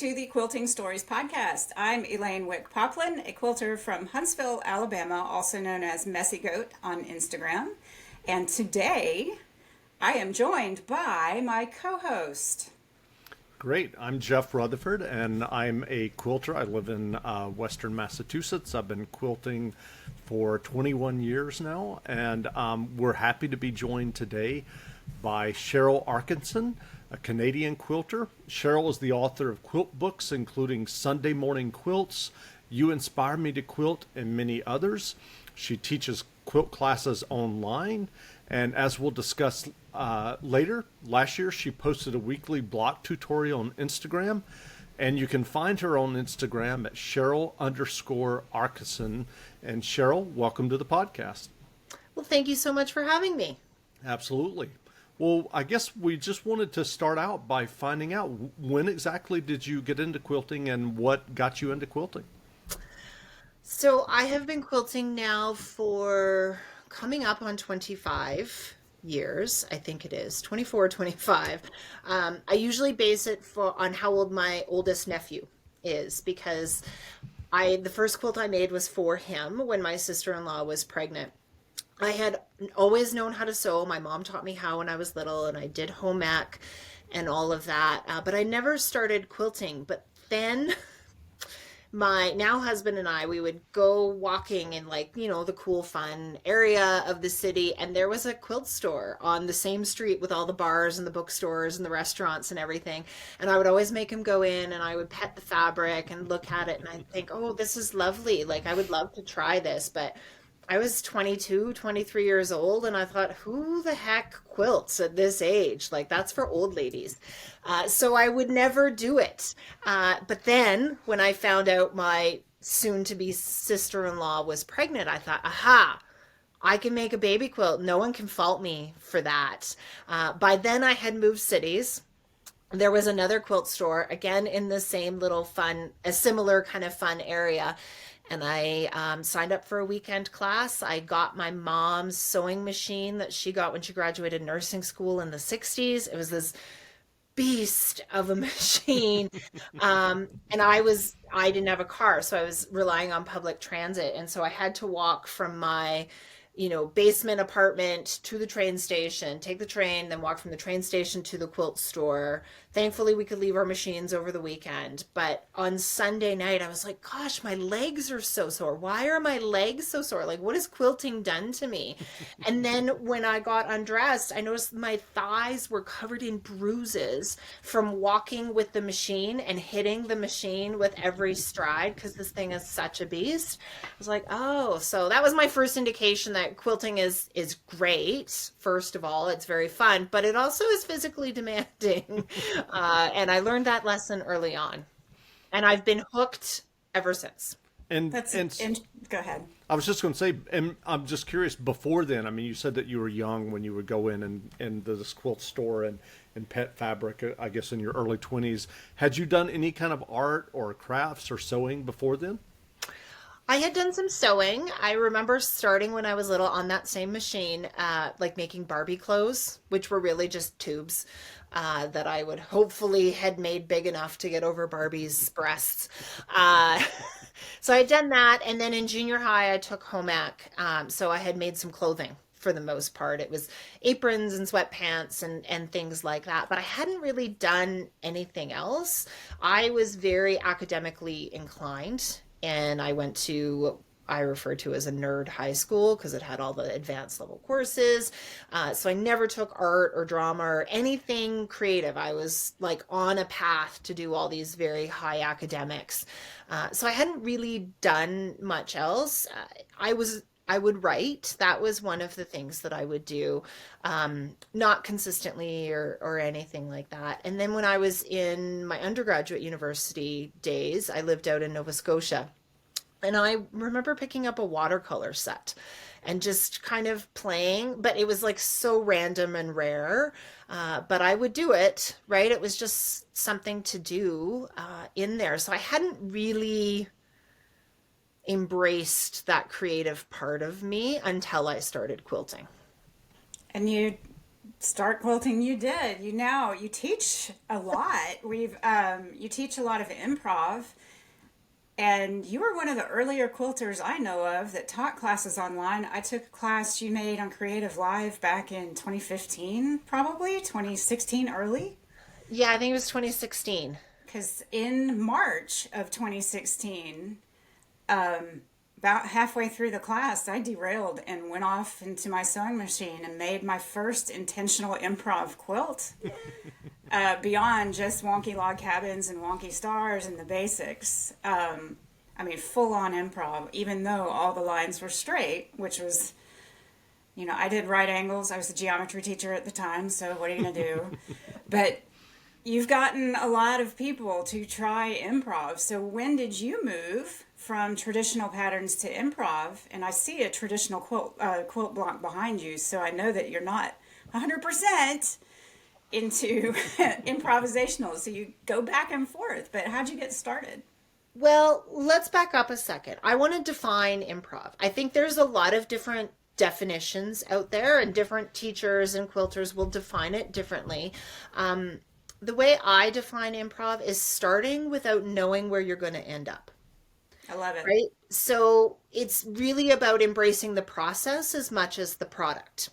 to the Quilting Stories podcast. I'm Elaine Wick Poplin, a quilter from Huntsville, Alabama, also known as Messy Goat on Instagram. And today I am joined by my co-host. Great. I'm Jeff Rutherford, and I'm a quilter. I live in Western Massachusetts. I've been quilting for 21 years now, and we're happy to be joined today by Cheryl Arkison, a Canadian quilter. Cheryl is the author of quilt books, including Sunday Morning Quilts, You Inspire Me to Quilt, and many others. She teaches quilt classes online, and as we'll discuss later, last year she posted a weekly block tutorial on Instagram, and you can find her on Instagram at Cheryl_Arkison. And Cheryl, welcome to the podcast. Well, thank you so much for having me. Absolutely. Well, I guess we just wanted to start out by finding out, when exactly did you get into quilting and what got you into quilting? So I have been quilting now for coming up on 25 years. I think it is 24, 25. I usually base it on how old my oldest nephew is, because the first quilt I made was for him when my sister-in-law was pregnant. I had always known how to sew. My mom taught me how when I was little, and I did home ec and all of that. But I never started quilting. But then my now husband and I, we would go walking in, like, the cool, fun area of the city. And there was a quilt store on the same street with all the bars and the bookstores and the restaurants and everything. And I would always make him go in, and I would pet the fabric and look at it. And I'd think, oh, this is lovely. Like, I would love to try this. But I was 22, 23 years old, and I thought, who the heck quilts at this age? Like, that's for old ladies. So I would never do it. But then when I found out my soon-to-be sister-in-law was pregnant, I thought, aha, I can make a baby quilt. No one can fault me for that. By then I had moved cities. There was another quilt store, again, in the same little a similar kind of fun area. And I signed up for a weekend class. I got my mom's sewing machine that she got when she graduated nursing school in the 60s. It was this beast of a machine. And I didn't have a car, so I was relying on public transit. And so I had to walk from my basement apartment to the train station, take the train, then walk from the train station to the quilt store. Thankfully, we could leave our machines over the weekend. But on Sunday night, I was like, gosh, my legs are so sore. Why are my legs so sore? Like, what has quilting done to me? And then when I got undressed, I noticed my thighs were covered in bruises from walking with the machine and hitting the machine with every stride, because this thing is such a beast. I was like, oh, so that was my first indication that quilting is great. First of all, it's very fun, but it also is physically demanding. And I learned that lesson early on, and I've been hooked ever since. And Go ahead. I was just going to say, and I'm just curious, before then, I mean, you said that you were young when you would go in this quilt store and pet fabric, I guess in your early 20s. Had you done any kind of art or crafts or sewing before then? I had done some sewing. I remember starting when I was little on that same machine, like making Barbie clothes, which were really just tubes that I would hopefully had made big enough to get over Barbie's breasts. So I had done that. And then in junior high, I took home ec. So I had made some clothing for the most part. It was aprons and sweatpants and things like that. But I hadn't really done anything else. I was very academically inclined. And I went to, I refer to as a nerd high school, because it had all the advanced level courses. So I never took art or drama or anything creative. I was like on a path to do all these very high academics. So I hadn't really done much else. I would write. That was one of the things that I would do, not consistently or anything like that. And then when I was in my undergraduate university days, I lived out in Nova Scotia. And I remember picking up a watercolor set and just kind of playing, but it was like so random and rare. But I would do it, right? It was just something to do in there. So I hadn't really embraced that creative part of me until I started quilting. And you start quilting you did. You teach a lot. You teach a lot of improv, and you were one of the earlier quilters I know of that taught classes online. I took a class you made on Creative Live back in 2015, probably 2016 early. Yeah, I think it was 2016. Because in March of 2016, about halfway through the class, I derailed and went off into my sewing machine and made my first intentional improv quilt, beyond just wonky log cabins and wonky stars and the basics. I mean, full on improv, even though all the lines were straight, which was, I did right angles. I was a geometry teacher at the time, so what are you going to do? But you've gotten a lot of people to try improv. So when did you move from traditional patterns to improv? And I see a traditional quilt block behind you, so I know that you're not 100% into improvisational. So you go back and forth. But how'd you get started? Well, let's back up a second. I want to define improv. I think there's a lot of different definitions out there, and different teachers and quilters will define it differently. The way I define improv is starting without knowing where you're going to end up. I love it. Right? So it's really about embracing the process as much as the product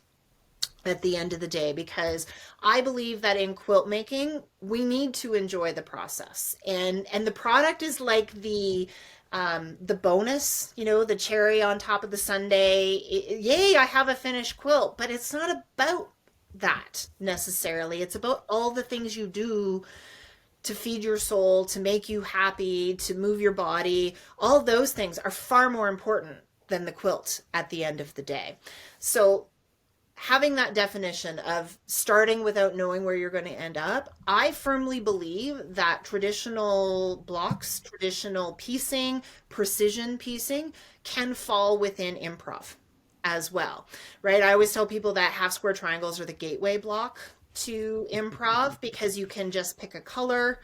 at the end of the day, because I believe that in quilt making, we need to enjoy the process. And the product is like the bonus, the cherry on top of the sundae. Yay, I have a finished quilt, but it's not about that necessarily. It's about all the things you do to feed your soul, to make you happy, to move your body. All those things are far more important than the quilt at the end of the day. So having that definition of starting without knowing where you're going to end up, I firmly believe that traditional blocks, traditional piecing, precision piecing can fall within improv as well, right? I always tell people that half square triangles are the gateway block to improv, because you can just pick a color,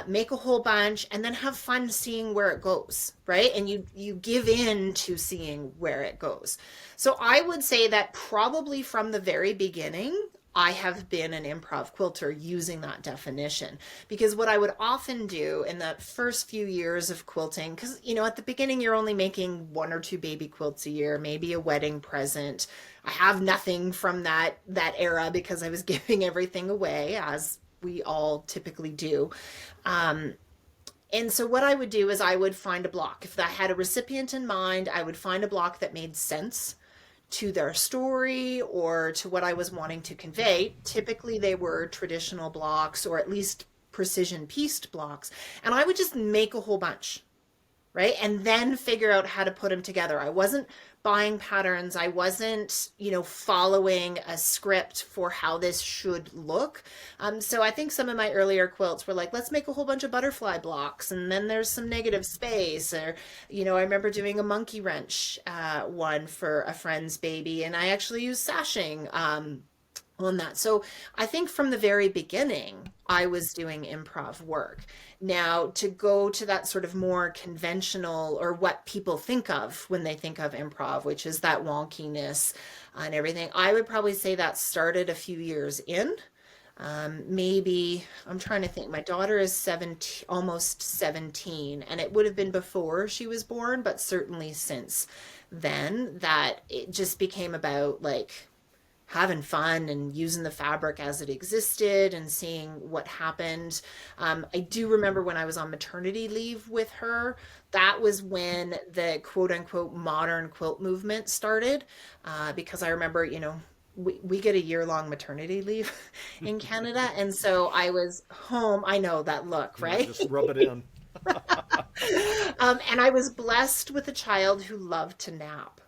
make a whole bunch, and then have fun seeing where it goes, right? And you give in to seeing where it goes. So I would say that probably from the very beginning, I have been an improv quilter using that definition, because what I would often do in the first few years of quilting, because at the beginning you're only making 1 or 2 baby quilts a year, maybe a wedding present. I have nothing from that era because I was giving everything away, as we all typically do. And so what I would do is I would find a block. If I had a recipient in mind, I would find a block that made sense to their story or to what I was wanting to convey. Typically they were traditional blocks, or at least precision pieced blocks. And I would just make a whole bunch, right? And then figure out how to put them together. I wasn't buying patterns. I wasn't, following a script for how this should look. So I think some of my earlier quilts were like, let's make a whole bunch of butterfly blocks, and then there's some negative space. Or, I remember doing a monkey wrench one for a friend's baby, and I actually used sashing on that. So I think from the very beginning, I was doing improv work. Now, to go to that sort of more conventional, or what people think of when they think of improv, which is that wonkiness and everything, I would probably say that started a few years in. Maybe, I'm trying to think, my daughter is 17, almost 17, and it would have been before she was born, but certainly since then, that it just became about like having fun and using the fabric as it existed and seeing what happened. I do remember when I was on maternity leave with her, that was when the quote unquote modern quilt movement started. Because I remember, we get a year-long maternity leave in Canada. And so I was home. I know that look, right? Just rub it in. And I was blessed with a child who loved to nap.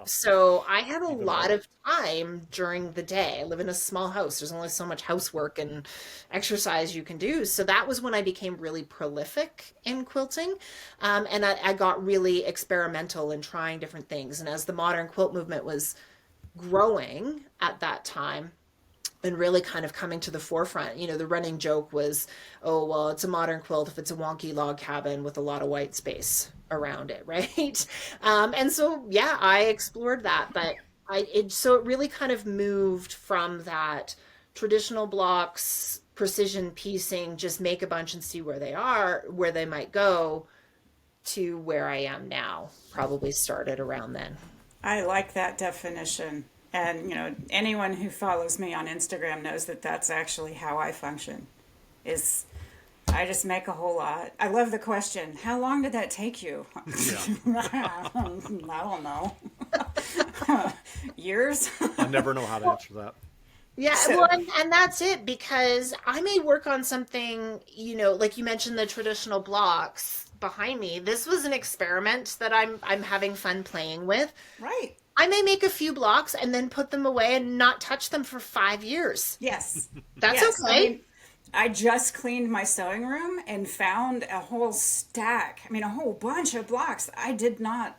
So I had a lot of time during the day. I live in a small house. There's only so much housework and exercise you can do. So that was when I became really prolific in quilting. And I got really experimental in trying different things. And as the modern quilt movement was growing at that time, and really kind of coming to the forefront, the running joke was, oh, well, it's a modern quilt if it's a wonky log cabin with a lot of white space around it, right? And so, yeah, I explored that. But So it really kind of moved from that traditional blocks, precision piecing, just make a bunch and see where they are, where they might go, to where I am now. Probably started around then. I like that definition. And, anyone who follows me on Instagram knows that that's actually how I function. Is I just make a whole lot. I love the question, how long did that take you? Yeah. I don't know. Years? I never know how to answer that. Yeah, So, well, and that's it because I may work on something, like you mentioned the traditional blocks behind me. This was an experiment that I'm having fun playing with. right. I may make a few blocks and then put them away and not touch them for 5 years. Yes. That's Yes. okay. I just cleaned my sewing room and found a whole stack. A whole bunch of blocks I did not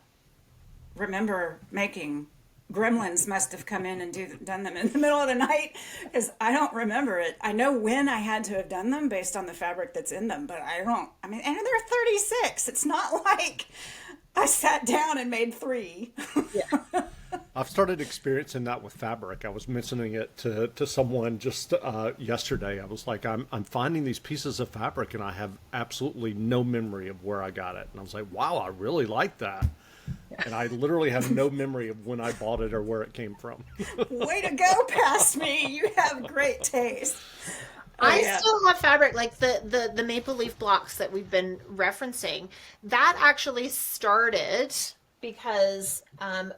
remember making. Gremlins must have come in and done them in the middle of the night because I don't remember it. I know when I had to have done them based on the fabric that's in them, but I don't. And they're 36. It's not like I sat down and made three. Yeah. I've started experiencing that with fabric. I was mentioning it to someone just yesterday. I was like, I'm finding these pieces of fabric and I have absolutely no memory of where I got it. And I was like, wow, I really like that. And I literally have no memory of when I bought it or where it came from. Way to go past me. You have great taste. Oh, I yeah. still have fabric like the maple leaf blocks that we've been referencing. That actually started because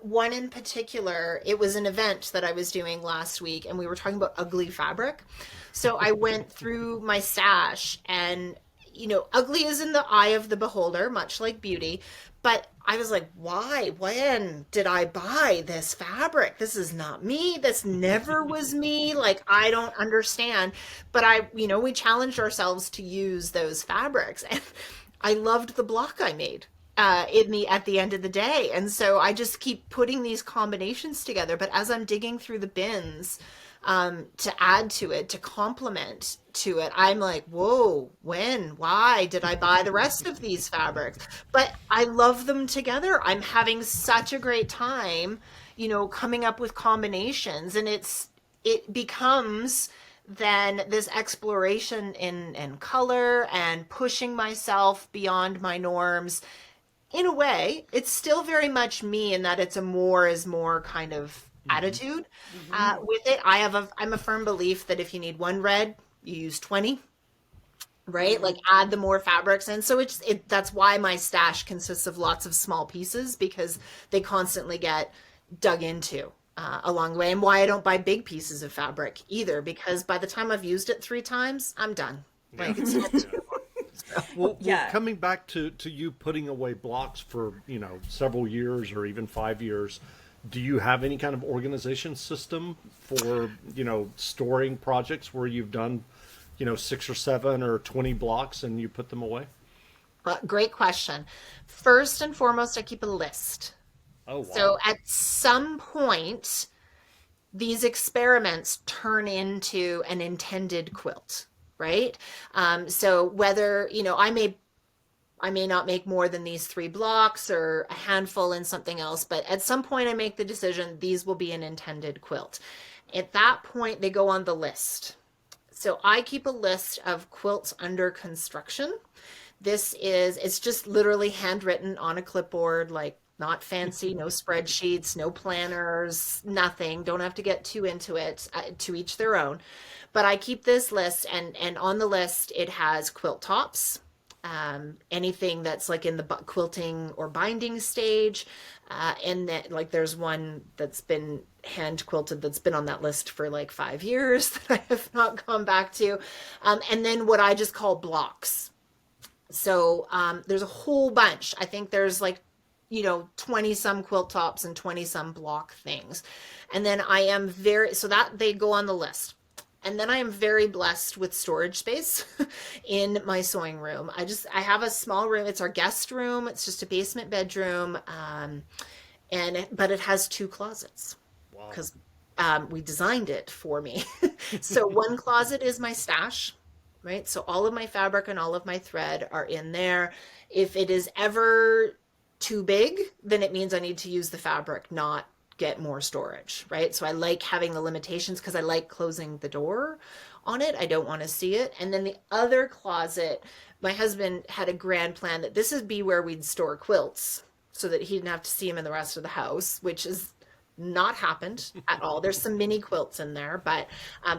one in particular, it was an event that I was doing last week, and we were talking about ugly fabric. So I went through my stash, and ugly is in the eye of the beholder, much like beauty. But I was like, why? When did I buy this fabric? This is not me. This never was me. Like, I don't understand. But we challenged ourselves to use those fabrics. And I loved the block I made at the end of the day. And so I just keep putting these combinations together. But as I'm digging through the bins, to add to it, to complement to it, I'm like, whoa, why did I buy the rest of these fabrics? But I love them together. I'm having such a great time, coming up with combinations, and it becomes then this exploration in color and pushing myself beyond my norms. In a way, it's still very much me in that it's a more is more kind of attitude with it. I'm a firm belief that if you need one red, you use 20, right? Like add the more fabrics. And so that's why my stash consists of lots of small pieces, because they constantly get dug into along the way. And why I don't buy big pieces of fabric either, because by the time I've used it 3 times, I'm done. Like it's Well, Yeah. coming back to you putting away blocks for, several years or even 5 years, do you have any kind of organization system for, storing projects where you've done, 6 or 7 or 20 blocks and you put them away? great question. First and foremost, I keep a list. Oh, wow. So at some point, these experiments turn into an intended quilt, right? So whether, I may not make more than these 3 blocks or a handful in something else, but at some point I make the decision these will be an intended quilt. At that point, they go on the list. So I keep a list of quilts under construction. It's just literally handwritten on a clipboard, like not fancy, no spreadsheets, no planners, nothing. Don't have to get too into it, to each their own. But I keep this list, and on the list, it has quilt tops, anything that's like in the quilting or binding stage. And that, like, there's one that's been hand quilted that's been on that list for like 5 years that I have not gone back to. And then what I just call blocks. So there's a whole bunch. I think there's like 20 some quilt tops and 20 some block things. And then so that they go on the list. And then I am very blessed with storage space in my sewing room. I have a small room. It's our guest room. It's just a basement bedroom. But it has 2 closets Wow. because we designed it for me. So one closet is my stash, right? So all of my fabric and all of my thread are in there. If it is ever too big, then it means I need to use the fabric, not get more storage, right? So I like having the limitations because I like closing the door on it. I don't want to see it. And then the other closet, my husband had a grand plan that this would be where we'd store quilts so that he didn't have to see them in the rest of the house, which is not happened at all. There's some mini quilts in there, but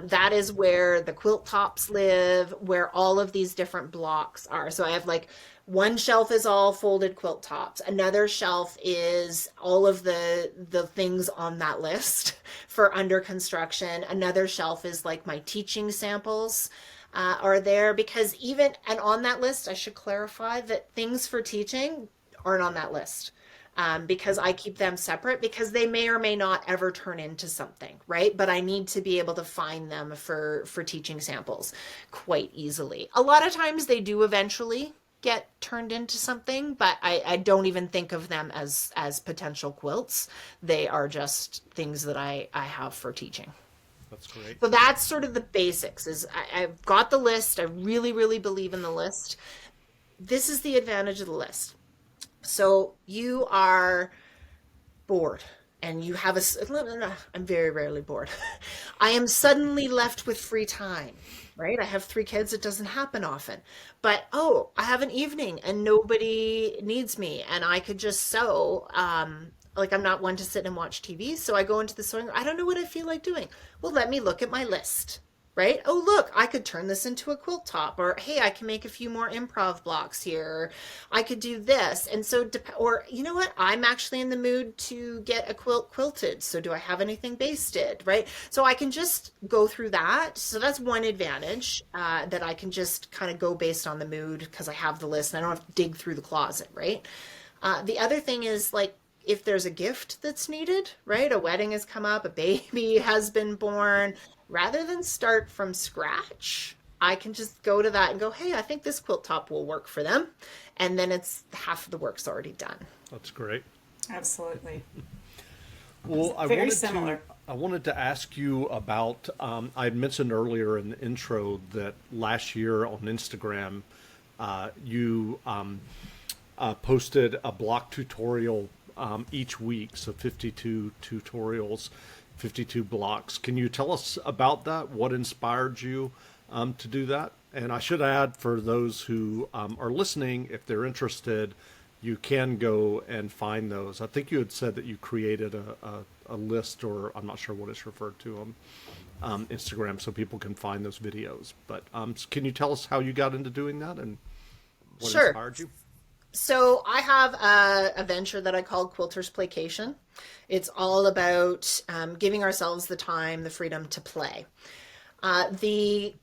that is where the quilt tops live, where all of these different blocks are. So I have like one shelf is all folded quilt tops. Another shelf is all of the things on that list for under construction. Another shelf is like my teaching samples are there, because even, and on that list, I should clarify that things for teaching aren't on that list. Because I keep them separate because they may or may not ever turn into something, right? But I need to be able to find them for teaching samples quite easily. A lot of times they do eventually get turned into something, but I don't even think of them as potential quilts. They are just things that I have for teaching. That's great. So that's sort of the basics. Is I've got the list. I really, really believe in the list. This is the advantage of the list. So you are bored and you have I'm very rarely bored. I am suddenly left with free time, right? I have 3 kids. It doesn't happen often, but, oh, I have an evening and nobody needs me and I could just sew. Like I'm not one to sit and watch TV. So I go into the sewing room. I don't know what I feel like doing. Well, let me look at my list. Right? Oh, look, I could turn this into a quilt top, or hey, I can make a few more improv blocks here. I could do this. And so, or you know what? I'm actually in the mood to get a quilt quilted. So do I have anything basted? Right? So I can just go through that. So that's one advantage, that I can just kind of go based on the mood because I have the list and I don't have to dig through the closet, right? The other thing is like, if there's a gift that's needed, right? A wedding has come up, a baby has been born. Rather than start from scratch, I can just go to that and go, hey, I think this quilt top will work for them. And then it's half of the work's already done. That's great. Absolutely. Well, Very similar. I wanted to ask you about, I had mentioned earlier in the intro that last year on Instagram, you posted a block tutorial each week, so 52 tutorials, 52 blocks. Can you tell us about that? What inspired you to do that? And I should add, for those who are listening, if they're interested, you can go and find those. I think you had said that you created a list, or I'm not sure what it's referred to on Instagram, so people can find those videos. But can you tell us how you got into doing that and what Sure. inspired you? So I have a venture that I call Quilters Playcation. It's all about giving ourselves the time, the freedom to play. The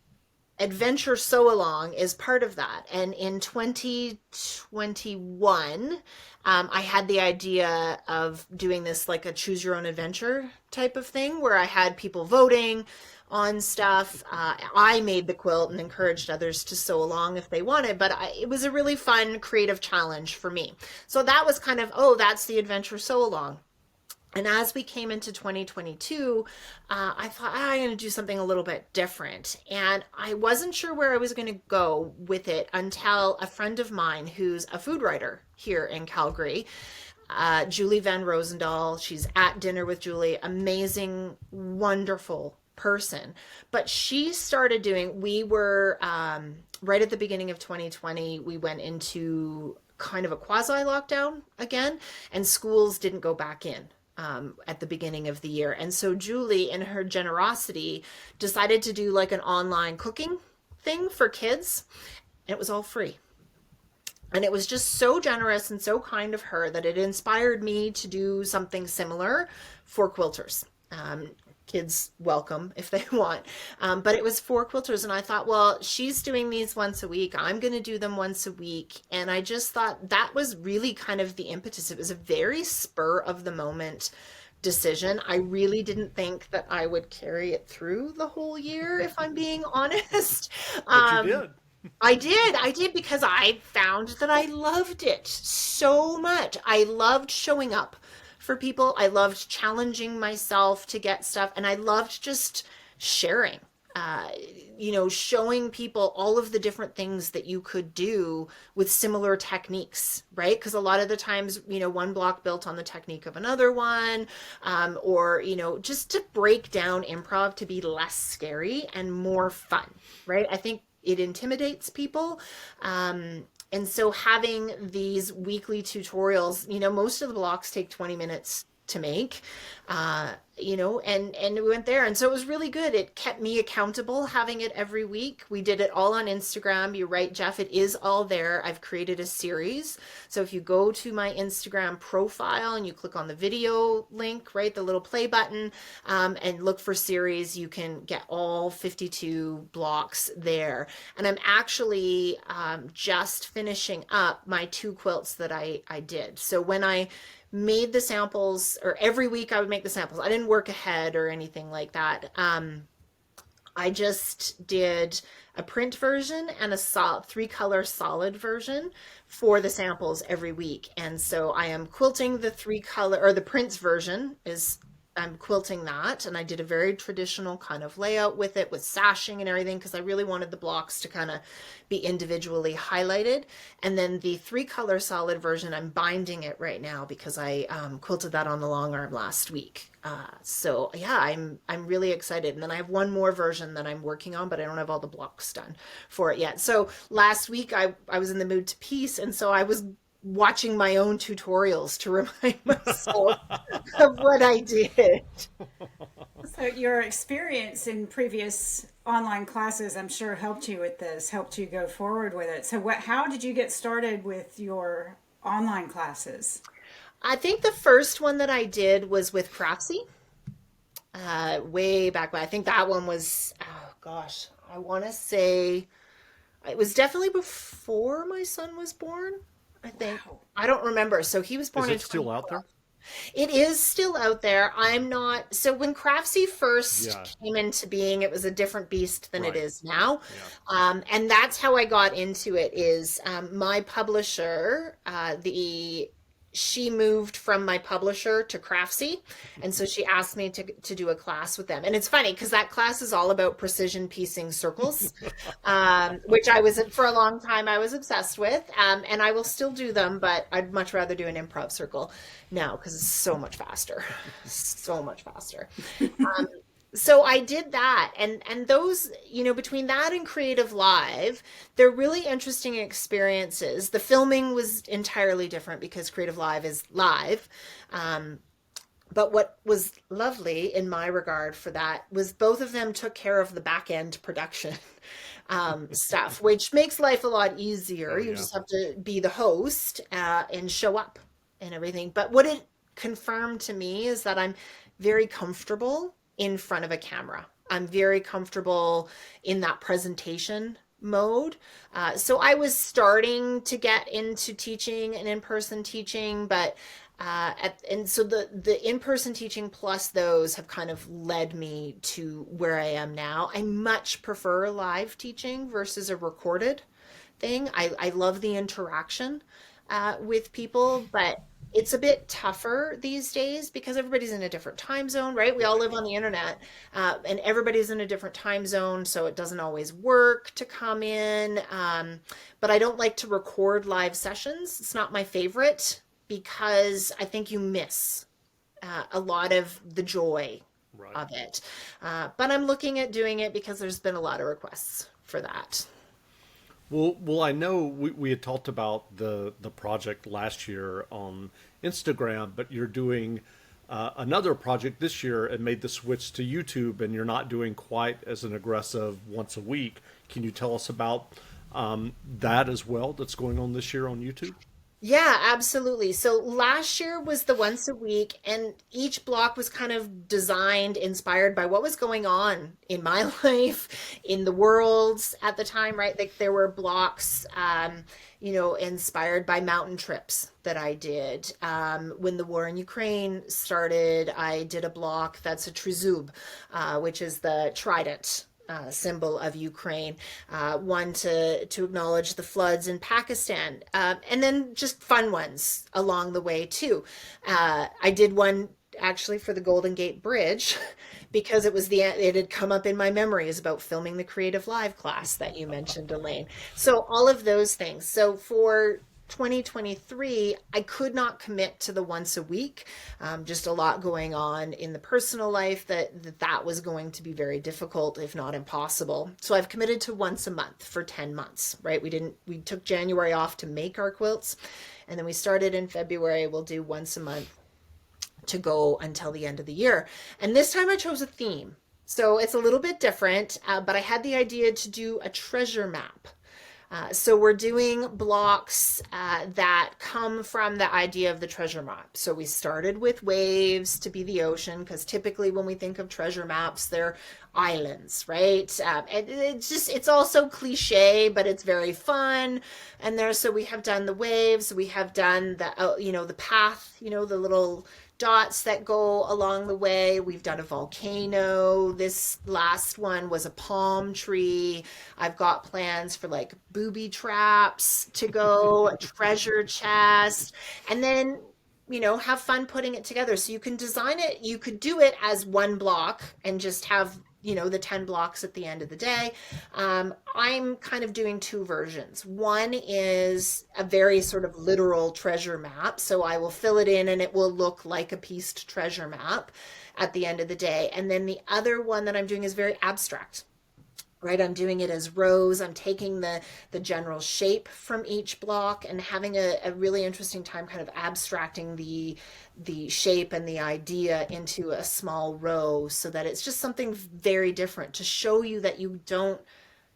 Adventure Sew Along is part of that. And in 2021, I had the idea of doing this like a choose your own adventure type of thing where I had people voting on stuff. I made the quilt and encouraged others to sew along if they wanted, but it was a really fun creative challenge for me. So that was kind of, oh, that's the Adventure Sew Along. And as we came into 2022, I thought, I'm going to do something a little bit different. And I wasn't sure where I was going to go with it until a friend of mine who's a food writer here in Calgary, Julie Van Rosendahl. She's at Dinner with Julie. Amazing, wonderful person. But she started doing, we were right at the beginning of 2020, we went into kind of a quasi lockdown again, and schools didn't go back in at the beginning of the year. And so Julie, in her generosity, decided to do like an online cooking thing for kids, and it was all free. And it was just so generous and so kind of her that it inspired me to do something similar for quilters. Kids welcome if they want. But it was for quilters. And I thought, well, she's doing these once a week. I'm going to do them once a week. And I just thought that was really kind of the impetus. It was a very spur of the moment decision. I really didn't think that I would carry it through the whole year, if I'm being honest. But you did. I did because I found that I loved it so much. I loved showing up for people. I loved challenging myself to get stuff, and I loved just sharing uh, showing people all of the different things that you could do with similar techniques, right? Because a lot of the times, one block built on the technique of another one, or, just to break down improv to be less scary and more fun, right? I think it intimidates people. And so having these weekly tutorials, most of the blocks take 20 minutes to make, and we went there. And so it was really good. It kept me accountable having it every week. We did it all on Instagram. You're right, Jeff. It is all there. I've created a series. So if you go to my Instagram profile and you click on the video link, right, the little play button, and look for series, you can get all 52 blocks there. And I'm actually just finishing up my 2 quilts that I did. So when I made the samples, or every week I would make the samples. I didn't work ahead or anything like that. I just did a print version and a 3-color solid version for the samples every week. And so I am quilting the 3-color, or the prints version is, I'm quilting that, and I did a very traditional kind of layout with it, with sashing and everything, because I really wanted the blocks to kind of be individually highlighted. And then the 3-color solid version, I'm binding it right now because I quilted that on the long arm last week. So yeah, I'm really excited. And then I have one more version that I'm working on, but I don't have all the blocks done for it yet. So last week I was in the mood to piece, and so I was watching my own tutorials to remind myself of what I did. So your experience in previous online classes, I'm sure, helped you with this, helped you go forward with it. So how did you get started with your online classes? I think the first one that I did was with Craftsy, way back when. I think that one was, oh gosh, I want to say it was definitely before my son was born. I think. Wow. I don't remember. So he was born Is in it still out there? It is still out there. I'm not. So when Craftsy first Yeah. came into being, it was a different beast than it Right. is now. Yeah. And that's how I got into it. Is my publisher, she moved from my publisher to Craftsy, and so she asked me to do a class with them. And it's funny because that class is all about precision piecing circles, which I was, for a long time I was obsessed with, and I will still do them, but I'd much rather do an improv circle now because it's so much faster, so much faster. So I did that, and those, between that and Creative Live, they're really interesting experiences. The filming was entirely different because Creative Live is live. But what was lovely in my regard for that was both of them took care of the back end production stuff, which makes life a lot easier. Oh, You yeah. just have to be the host and show up and everything. But what it confirmed to me is that I'm very comfortable in front of a camera. I'm very comfortable in that presentation mode. So I was starting to get into teaching and in-person teaching, but and so the in-person teaching plus those have kind of led me to where I am now. I much prefer live teaching versus a recorded thing. I love the interaction with people, but it's a bit tougher these days because everybody's in a different time zone, right? We all live on the internet, and everybody's in a different time zone, so it doesn't always work to come in. But I don't like to record live sessions. It's not my favorite because I think you miss a lot of the joy Right. of it. But I'm looking at doing it because there's been a lot of requests for that. Well, I know we had talked about the project last year on Instagram, but you're doing another project this year and made the switch to YouTube, and you're not doing quite as an aggressive once a week. Can you tell us about that as well that's going on this year on YouTube? Yeah, absolutely. So last year was the once a week, and each block was kind of designed, inspired by what was going on in my life, in the world at the time, right? Like there were blocks, inspired by mountain trips that I did. When the war in Ukraine started, I did a block that's a trizub, which is the trident symbol of Ukraine, one to acknowledge the floods in Pakistan, and then just fun ones along the way too. I did one actually for the Golden Gate Bridge because it had come up in my memories about filming the Creative Live class that you mentioned, Elaine. So all of those things. So for 2023, I could not commit to the once a week. Just a lot going on in the personal life that was going to be very difficult, if not impossible. So I've committed to once a month for 10 months, right? We took January off to make our quilts, and then we started in February. We'll do once a month to go until the end of the year. And this time I chose a theme. So it's a little bit different, but I had the idea to do a treasure map. So we're doing blocks that come from the idea of the treasure map. So we started with waves to be the ocean, because typically when we think of treasure maps, they're islands, right? It's also cliche, but it's very fun. And so we have done the waves, we have done the path, the little dots that go along the way. We've done a volcano. This last one was a palm tree. I've got plans for like booby traps to go, a treasure chest, and then have fun putting it together. So you can design it, you could do it as one block and just have the 10 blocks at the end of the day. I'm kind of doing two versions. One is a very sort of literal treasure map. So I will fill it in and it will look like a pieced treasure map at the end of the day. And then the other one that I'm doing is very abstract. Right, I'm doing it as rows. I'm taking the general shape from each block and having a really interesting time kind of abstracting the shape and the idea into a small row so that it's just something very different to show you that you don't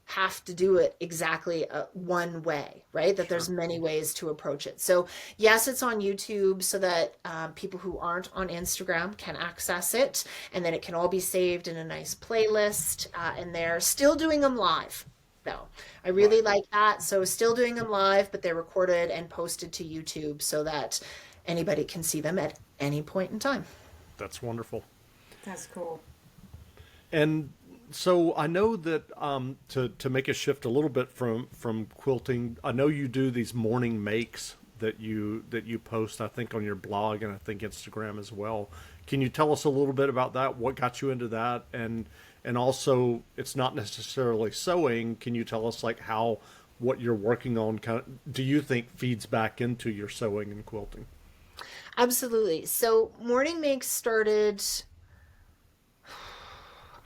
have to do it exactly one way, right? That there's many ways to approach it. So yes, it's on YouTube so that people who aren't on Instagram can access it, and then it can all be saved in a nice playlist. And they're still doing them live, though. I really like that. So still doing them live, but they're recorded and posted to YouTube so that anybody can see them at any point in time. That's wonderful. That's cool. And so I know that to make a shift a little bit from quilting, I know you do these morning makes that you post, I think, on your blog and I think Instagram as well. Can you tell us a little bit about that? What got you into that? And also, it's not necessarily sewing. Can you tell us like how what you're working on do you think feeds back into your sewing and quilting? Absolutely. So morning makes started,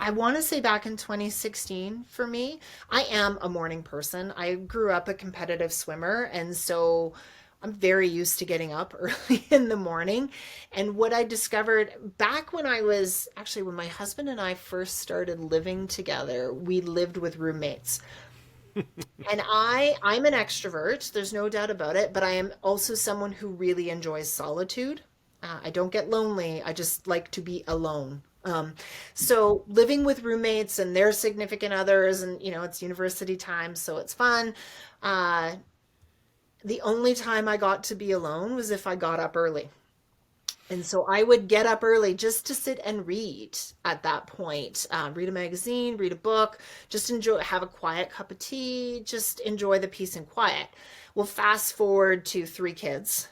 I want to say back in 2016 for me. I am a morning person. I grew up a competitive swimmer, and so I'm very used to getting up early in the morning. And what I discovered back when when my husband and I first started living together, we lived with roommates. And I'm an extrovert, there's no doubt about it, but I am also someone who really enjoys solitude. I don't get lonely. I just like to be alone. So living with roommates and their significant others, and it's university time, so it's fun. The only time I got to be alone was if I got up early. And so I would get up early just to sit and read at that point. Read a magazine, read a book, just enjoy, have a quiet cup of tea, just enjoy the peace and quiet. Well, fast forward to 3 kids.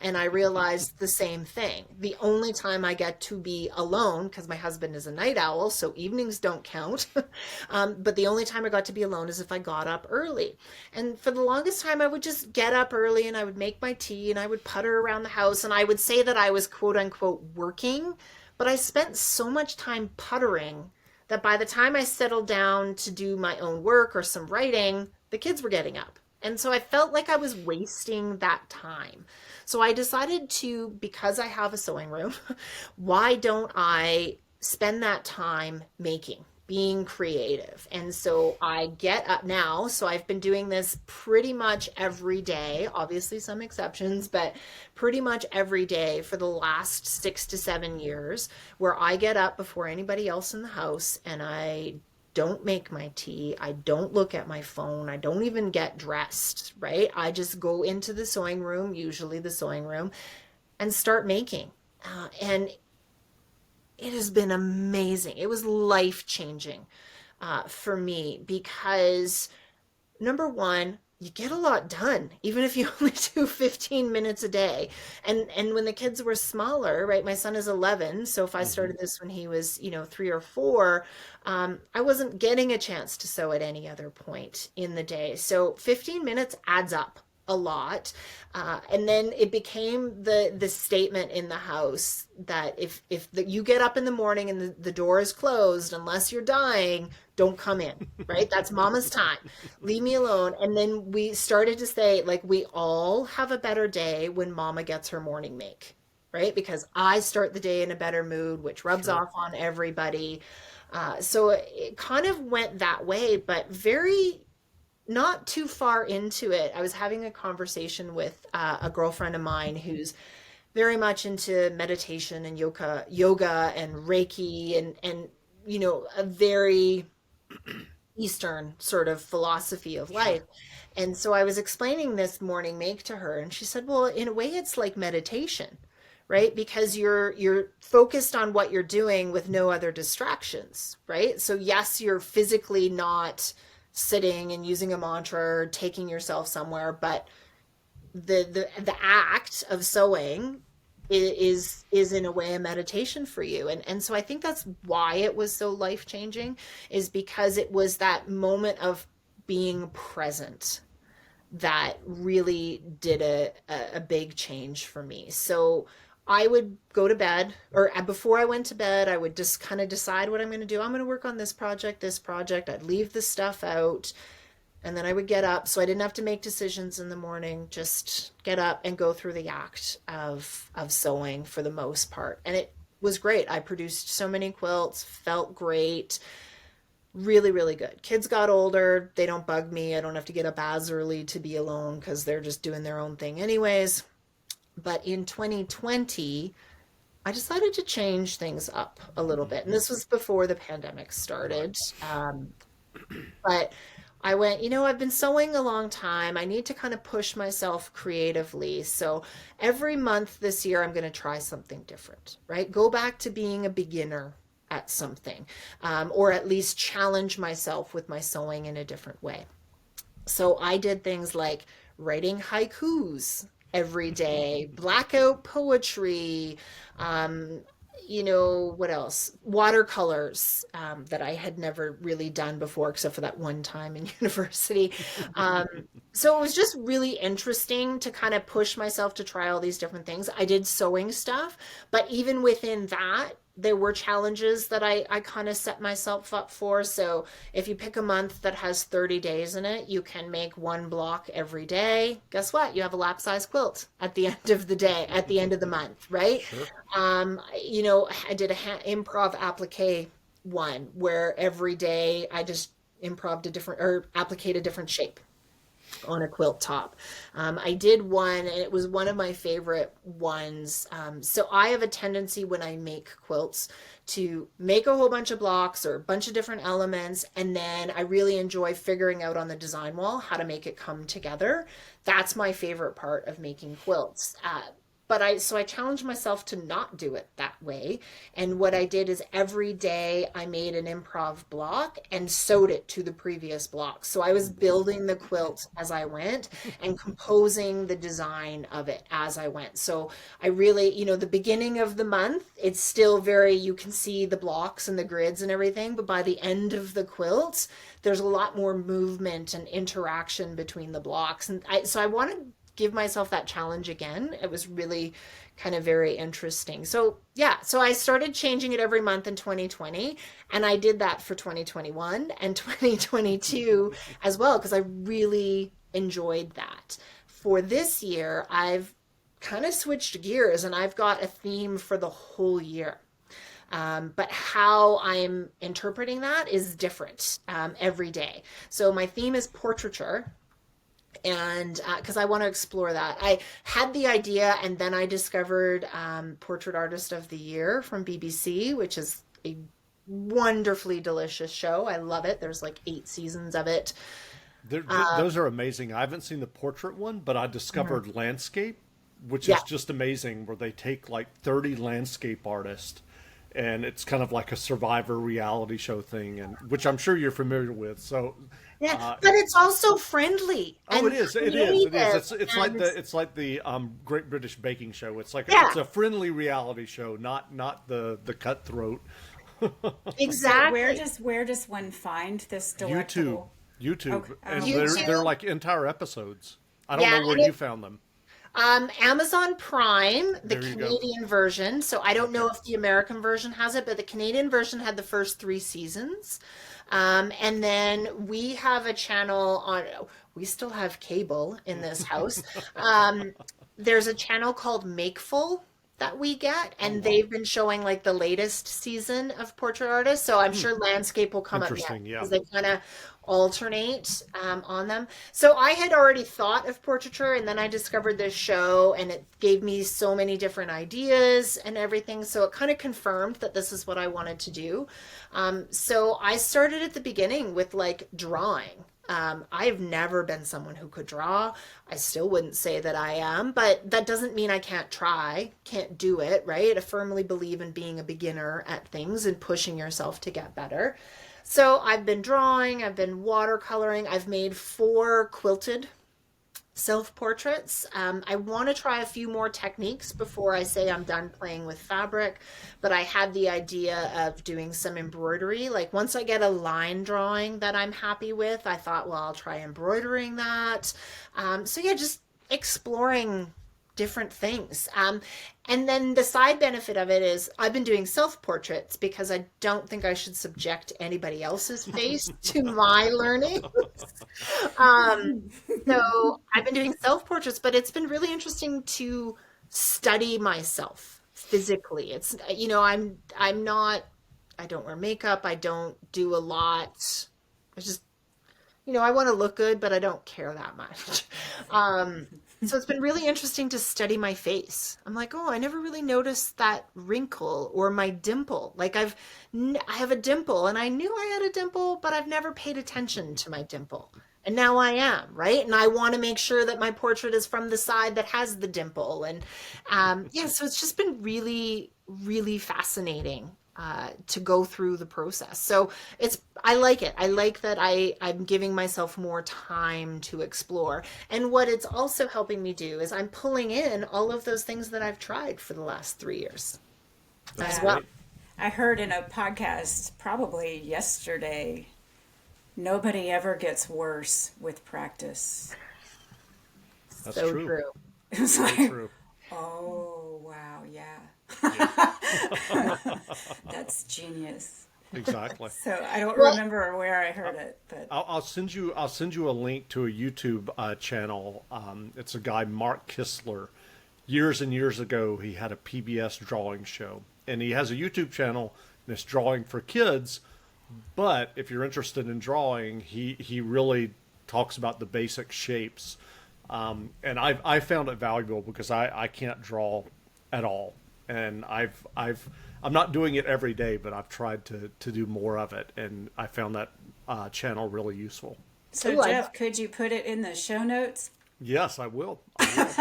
And I realized the same thing. The only time I get to be alone, because my husband is a night owl, so evenings don't count. But the only time I got to be alone is if I got up early. And for the longest time, I would just get up early and I would make my tea and I would putter around the house. And I would say that I was quote unquote working, but I spent so much time puttering that by the time I settled down to do my own work or some writing, the kids were getting up. And so I felt like I was wasting that time. So I decided to, because I have a sewing room, why don't I spend that time being creative? And so I get up now. So I've been doing this pretty much every day, obviously some exceptions, but pretty much every day for the last 6 to 7 years, where I get up before anybody else in the house and I don't make my tea. I don't look at my phone. I don't even get dressed, right? I just go into the sewing room, usually the sewing room, and start making. And it has been amazing. It was life changing for me because number one, you get a lot done, even if you only do 15 minutes a day. And when the kids were smaller, right? My son is 11, so if I Hmm. started this when he was, 3 or 4, I wasn't getting a chance to sew at any other point in the day. So 15 minutes adds up a lot. And then it became the statement in the house that if you get up in the morning and the door is closed, unless you're dying, don't come in, right? That's mama's time. Leave me alone. And then we started to say, like, we all have a better day when mama gets her morning make, right? Because I start the day in a better mood, which rubs Sure. off on everybody. So it kind of went that way, but very not too far into it. I was having a conversation with a girlfriend of mine who's very much into meditation and yoga and Reiki and a very Eastern sort of philosophy of Sure. life. And so I was explaining this morning make to her, and she said, "Well, in a way it's like meditation, right? Because you're focused on what you're doing with no other distractions, right? So yes, you're physically not sitting and using a mantra or taking yourself somewhere, but the act of sewing is in a way a meditation for you. And so I think that's why it was so life changing, is because it was that moment of being present that really did a big change for me. So I would go to bed, or before I went to bed, I would just kind of decide what I'm going to do. I'm going to work on this project, this project. I'd leave the stuff out, and then I would get up, so I didn't have to make decisions in the morning, just get up and go through the act of sewing for the most part. And it was great. I produced so many quilts, felt great, really, really good. Kids got older, they don't bug me. I don't have to get up as early to be alone because they're just doing their own thing anyways. But in 2020, I decided to change things up a little bit. And Hmm. this was before the pandemic Right. started. But I went, I've been sewing a long time. I need to kind of push myself creatively. So every month this year, I'm going to try something different, right? Go back to being a beginner at something, or at least challenge myself with my sewing in a different way. So I did things like writing haikus every day, blackout poetry, um, what else? Watercolors that I had never really done before, except for that one time in university. Um, so it was just really interesting to kind of push myself to try all these different things. I did sewing stuff, but even within that, there were challenges that I kind of set myself up for. So if you pick a month that has 30 days in it, you can make one block every day. Guess what? You have a lap size quilt at the end of the day, at the end of the month, right? Sure. I did a improv applique one where every day I just improv a different or applique a different shape on a quilt top. I did one, and it was one of my favorite ones. So I have a tendency when I make quilts to make a whole bunch of blocks or a bunch of different elements, and then I really enjoy figuring out on the design wall how to make it come together. That's my favorite part of making quilts. But I challenged myself to not do it that way. And what I did is every day I made an improv block and sewed it to the previous block. So I was building the quilt as I went and composing the design of it as I went. So I really, the beginning of the month, it's still very, you can see the blocks and the grids and everything, but by the end of the quilt, there's a lot more movement and interaction between the blocks. So I wanted give myself that challenge again. It was really kind of very interesting. So, yeah, so I started changing it every month in 2020, and I did that for 2021 and 2022 as well because I really enjoyed that. For this year, I've kind of switched gears and I've got a theme for the whole year. But how I'm interpreting that is different every day. So my theme is portraiture, and because I want to explore that. I had the idea, and then I discovered Portrait Artist of the Year from BBC, which is a wonderfully delicious show. I love it. There's like 8 seasons of it. Those are amazing. I haven't seen the portrait one, but I Mhm. discovered landscape, which Yeah. is just amazing, where they take like 30 landscape artists and it's kind of like a Survivor reality show thing, and which I'm sure you're familiar with. So, Yeah, but it's also friendly oh, and it is. creative, It's like and the Great British Baking Show. It's like yeah, it's a friendly reality show, not the cutthroat. So where exactly. does where does one find this YouTube, delectable? YouTube, Okay. and Oh, wow. they're YouTube, like entire episodes. I don't yeah, know where and you found them. Amazon Prime, the There you go. Canadian version. So I don't Okay. know if the American version has it, but the Canadian version had the first three seasons. And then we have a channel on, we still have cable in this house. Um, there's a channel called Makeful that we get, Oh and wow. they've been showing like the latest season of Portrait Artist. So I'm Hmm. sure Landscape will come up next Interesting. Yeah. because they kind of alternate on them. So I had already thought of portraiture, and then I discovered this show, and it gave me so many different ideas and everything. So it kind of confirmed that this is what I wanted to do. So I started at the beginning with like drawing. I've never been someone who could draw. I still wouldn't say that I am, but that doesn't mean I can't try, can't do it, right? I firmly believe in being a beginner at things and pushing yourself to get better. So I've been drawing, I've been watercoloring, I've made 4 quilted self-portraits. I want to try a few more techniques before I say I'm done playing with fabric, but I had the idea of doing some embroidery. Like once I get a line drawing that I'm happy with, I thought, well, I'll try embroidering that. So yeah, just exploring different things. And then the side benefit of it is I've been doing self portraits because I don't think I should subject anybody else's face to my learning. Um, so I've been doing self portraits, but it's been really interesting to study myself physically. It's, I'm not, I don't wear makeup. I don't do a lot. I just, I want to look good, but I don't care that much. Um, so it's been really interesting to study my face. I'm like, oh, I never really noticed that wrinkle or my dimple. Like I have a dimple, and I knew I had a dimple, but I've never paid attention to my dimple. And now I am, right? And I want to make sure that my portrait is from the side that has the dimple. And yeah, so it's just been really, really fascinating to go through the process. So I like it. I like that I'm giving myself more time to explore. And what it's also helping me do is I'm pulling in all of those things that I've tried for the last 3 years That's as Yeah. well. great. I heard in a podcast probably yesterday, nobody ever gets worse with practice. That's So true. true. It was Very like, true. oh, wow, yeah. Yeah. That's genius. Exactly. So I don't Well, remember where I heard it, but I'll send you a link to a YouTube channel. It's a guy, Mark Kistler. Years and years ago, he had a PBS drawing show, and he has a YouTube channel, and it's drawing for kids. But if you're interested in drawing, he really talks about the basic shapes, and I found it valuable because I can't draw at all, and I'm not doing it every day, but I've tried to do more of it, and I found that channel really useful. so ooh, I Jeff, could you put it in the show notes Yes, I will. I will.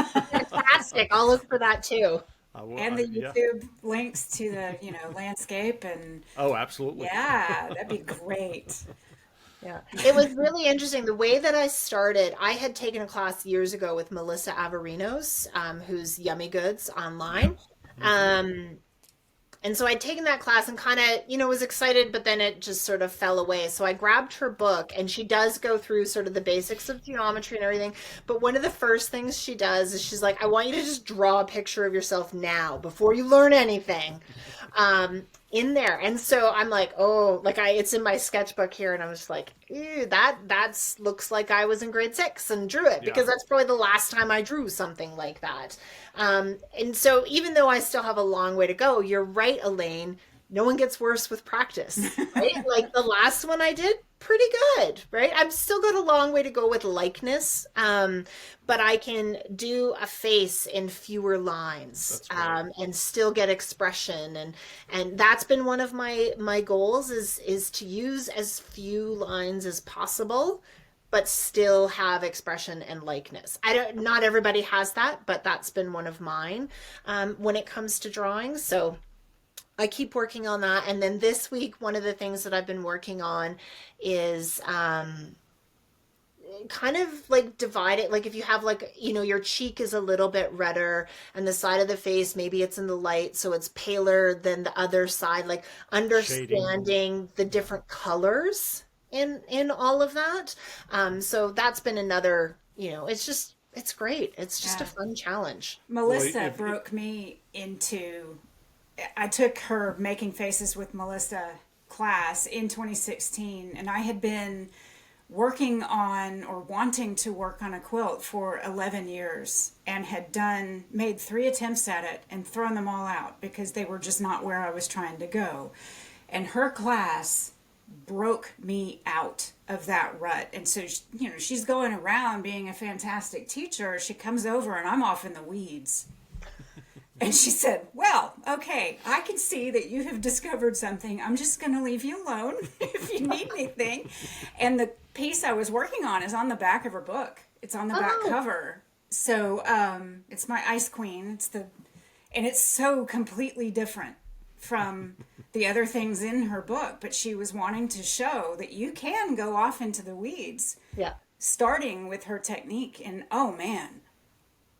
fantastic. I'll look for that too. I will. and the Yeah. YouTube links to the, landscape and Oh, absolutely. yeah, that'd be great. Yeah. It was really interesting. The way that I started, I had taken a class years ago with Melissa Averinos, who's Yummy Goods Yeah. online. Hmm. Um, and so I'd taken that class and kind of, was excited, but then it just sort of fell away. So I grabbed her book, and she does go through sort of the basics of geometry and everything. But one of the first things she does is she's like, I want you to just draw a picture of yourself now before you learn anything. In there. And so I'm like, oh, like it's in my sketchbook here, and I was like, ew, that's looks like I was in grade 6 and drew it, Yeah. because that's probably the last time I drew something like that. And so even though I still have a long way to go, you're right, Elaine. No one gets worse with practice, right? Like the last one I did, pretty good, right? I've still got a long way to go with likeness, but I can do a face in fewer lines, That's great. and still get expression, and that's been one of my goals is to use as few lines as possible, but still have expression and likeness. I don't. Not everybody has that, but that's been one of mine when it comes to drawing. So I keep working on that. And then this week, one of the things that I've been working on is kind of like divide it. Like if you have like, your cheek is a little bit redder and the side of the face, maybe it's in the light, so it's paler than the other side, like Shading. understanding the different colors in all of that. So that's been another, it's great. It's just a Yeah. fun challenge. Well, Melissa broke me into, I took her Making Faces with Melissa class in 2016, and I had been working on or wanting to work on a quilt for 11 years and had made 3 attempts at it and thrown them all out because they were just not where I was trying to go. And her class broke me out of that rut. And so, she's going around being a fantastic teacher. She comes over and I'm off in the weeds. And she said, well, okay, I can see that you have discovered something. I'm just going to leave you alone if you need anything. And the piece I was working on is on the back of her book. It's on the back cover. So it's my Ice Queen. And it's so completely different from the other things in her book. But she was wanting to show that you can go off into the weeds, Yeah. starting with her technique. And oh man,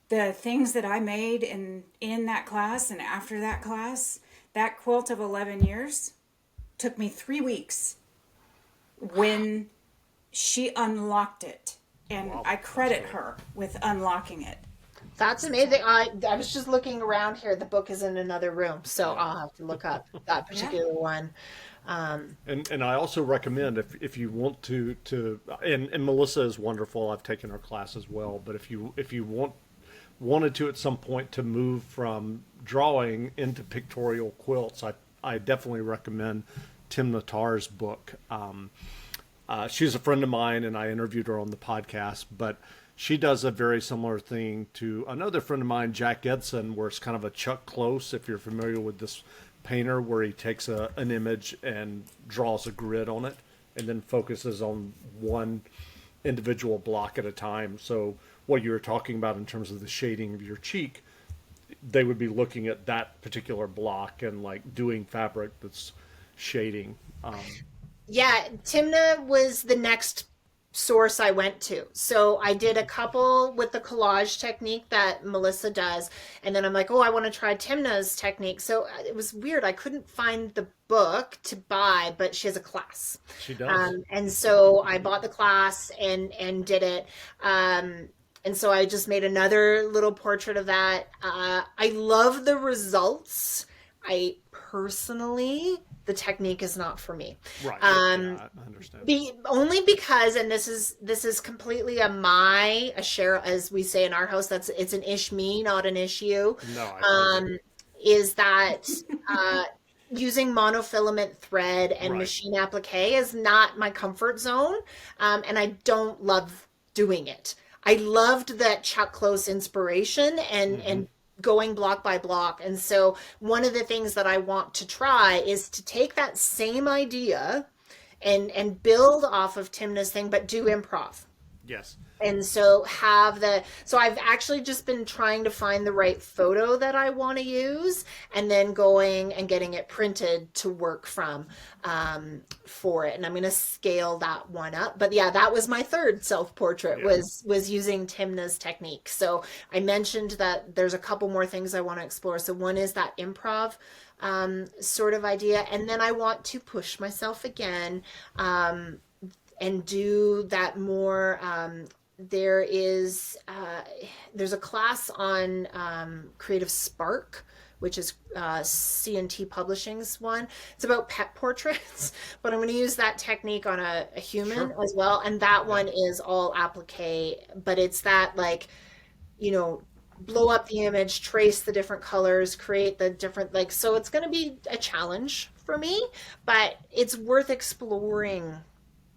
the things that I made in that class and after that class, that quilt of 11 years took me 3 weeks when she unlocked it. And Wow. I credit her with unlocking it. That's amazing. I was just looking around here. The book is in another room, so I'll have to look up that particular one. And I also recommend if you want to and Melissa is wonderful. I've taken her class as well. But if you wanted to at some point to move from drawing into pictorial quilts, I definitely recommend Tim Natar's book. She's a friend of mine, and I interviewed her on the podcast, but she does a very similar thing to another friend of mine, Jack Edson, where it's kind of a Chuck Close, if you're familiar with this painter, where he takes an image and draws a grid on it and then focuses on one individual block at a time. So what you were talking about in terms of the shading of your cheek, they would be looking at that particular block and like doing fabric that's shading. Yeah, Timna was the next source I went to. So I did a couple with the collage technique that Melissa does, and then I'm like, oh, I want to try Timna's technique. So it was weird. I couldn't find the book to buy, but she has a class. She does. And so I bought the class and did it. And so I just made another little portrait of that. I love the results. I personally, the technique is not for me. Right. Yeah, I understand. Only because, and this is completely a Cheryl, as we say in our house, it's an ish me, not an ish you. No, I agree. Is that using monofilament thread and Right. machine applique is not my comfort zone, and I don't love doing it. I loved that Chuck Close inspiration and going block by block. And so one of the things that I want to try is to take that same idea and build off of Timna's thing, but do improv. Yes. And so so I've actually just been trying to find the right photo that I want to use and then going and getting it printed to work from for it. And I'm going to scale that one up. But yeah, that was my third self-portrait was using Timna's technique. So I mentioned that there's a couple more things I want to explore. So one is that improv sort of idea. And then I want to push myself again and do that more. There's a class on Creative Spark, which is C&T Publishing's one. It's about pet portraits, but I'm going to use that technique on a human as well. And that one is all applique, but it's that blow up the image, trace the different colors, create the different, so it's going to be a challenge for me, but it's worth exploring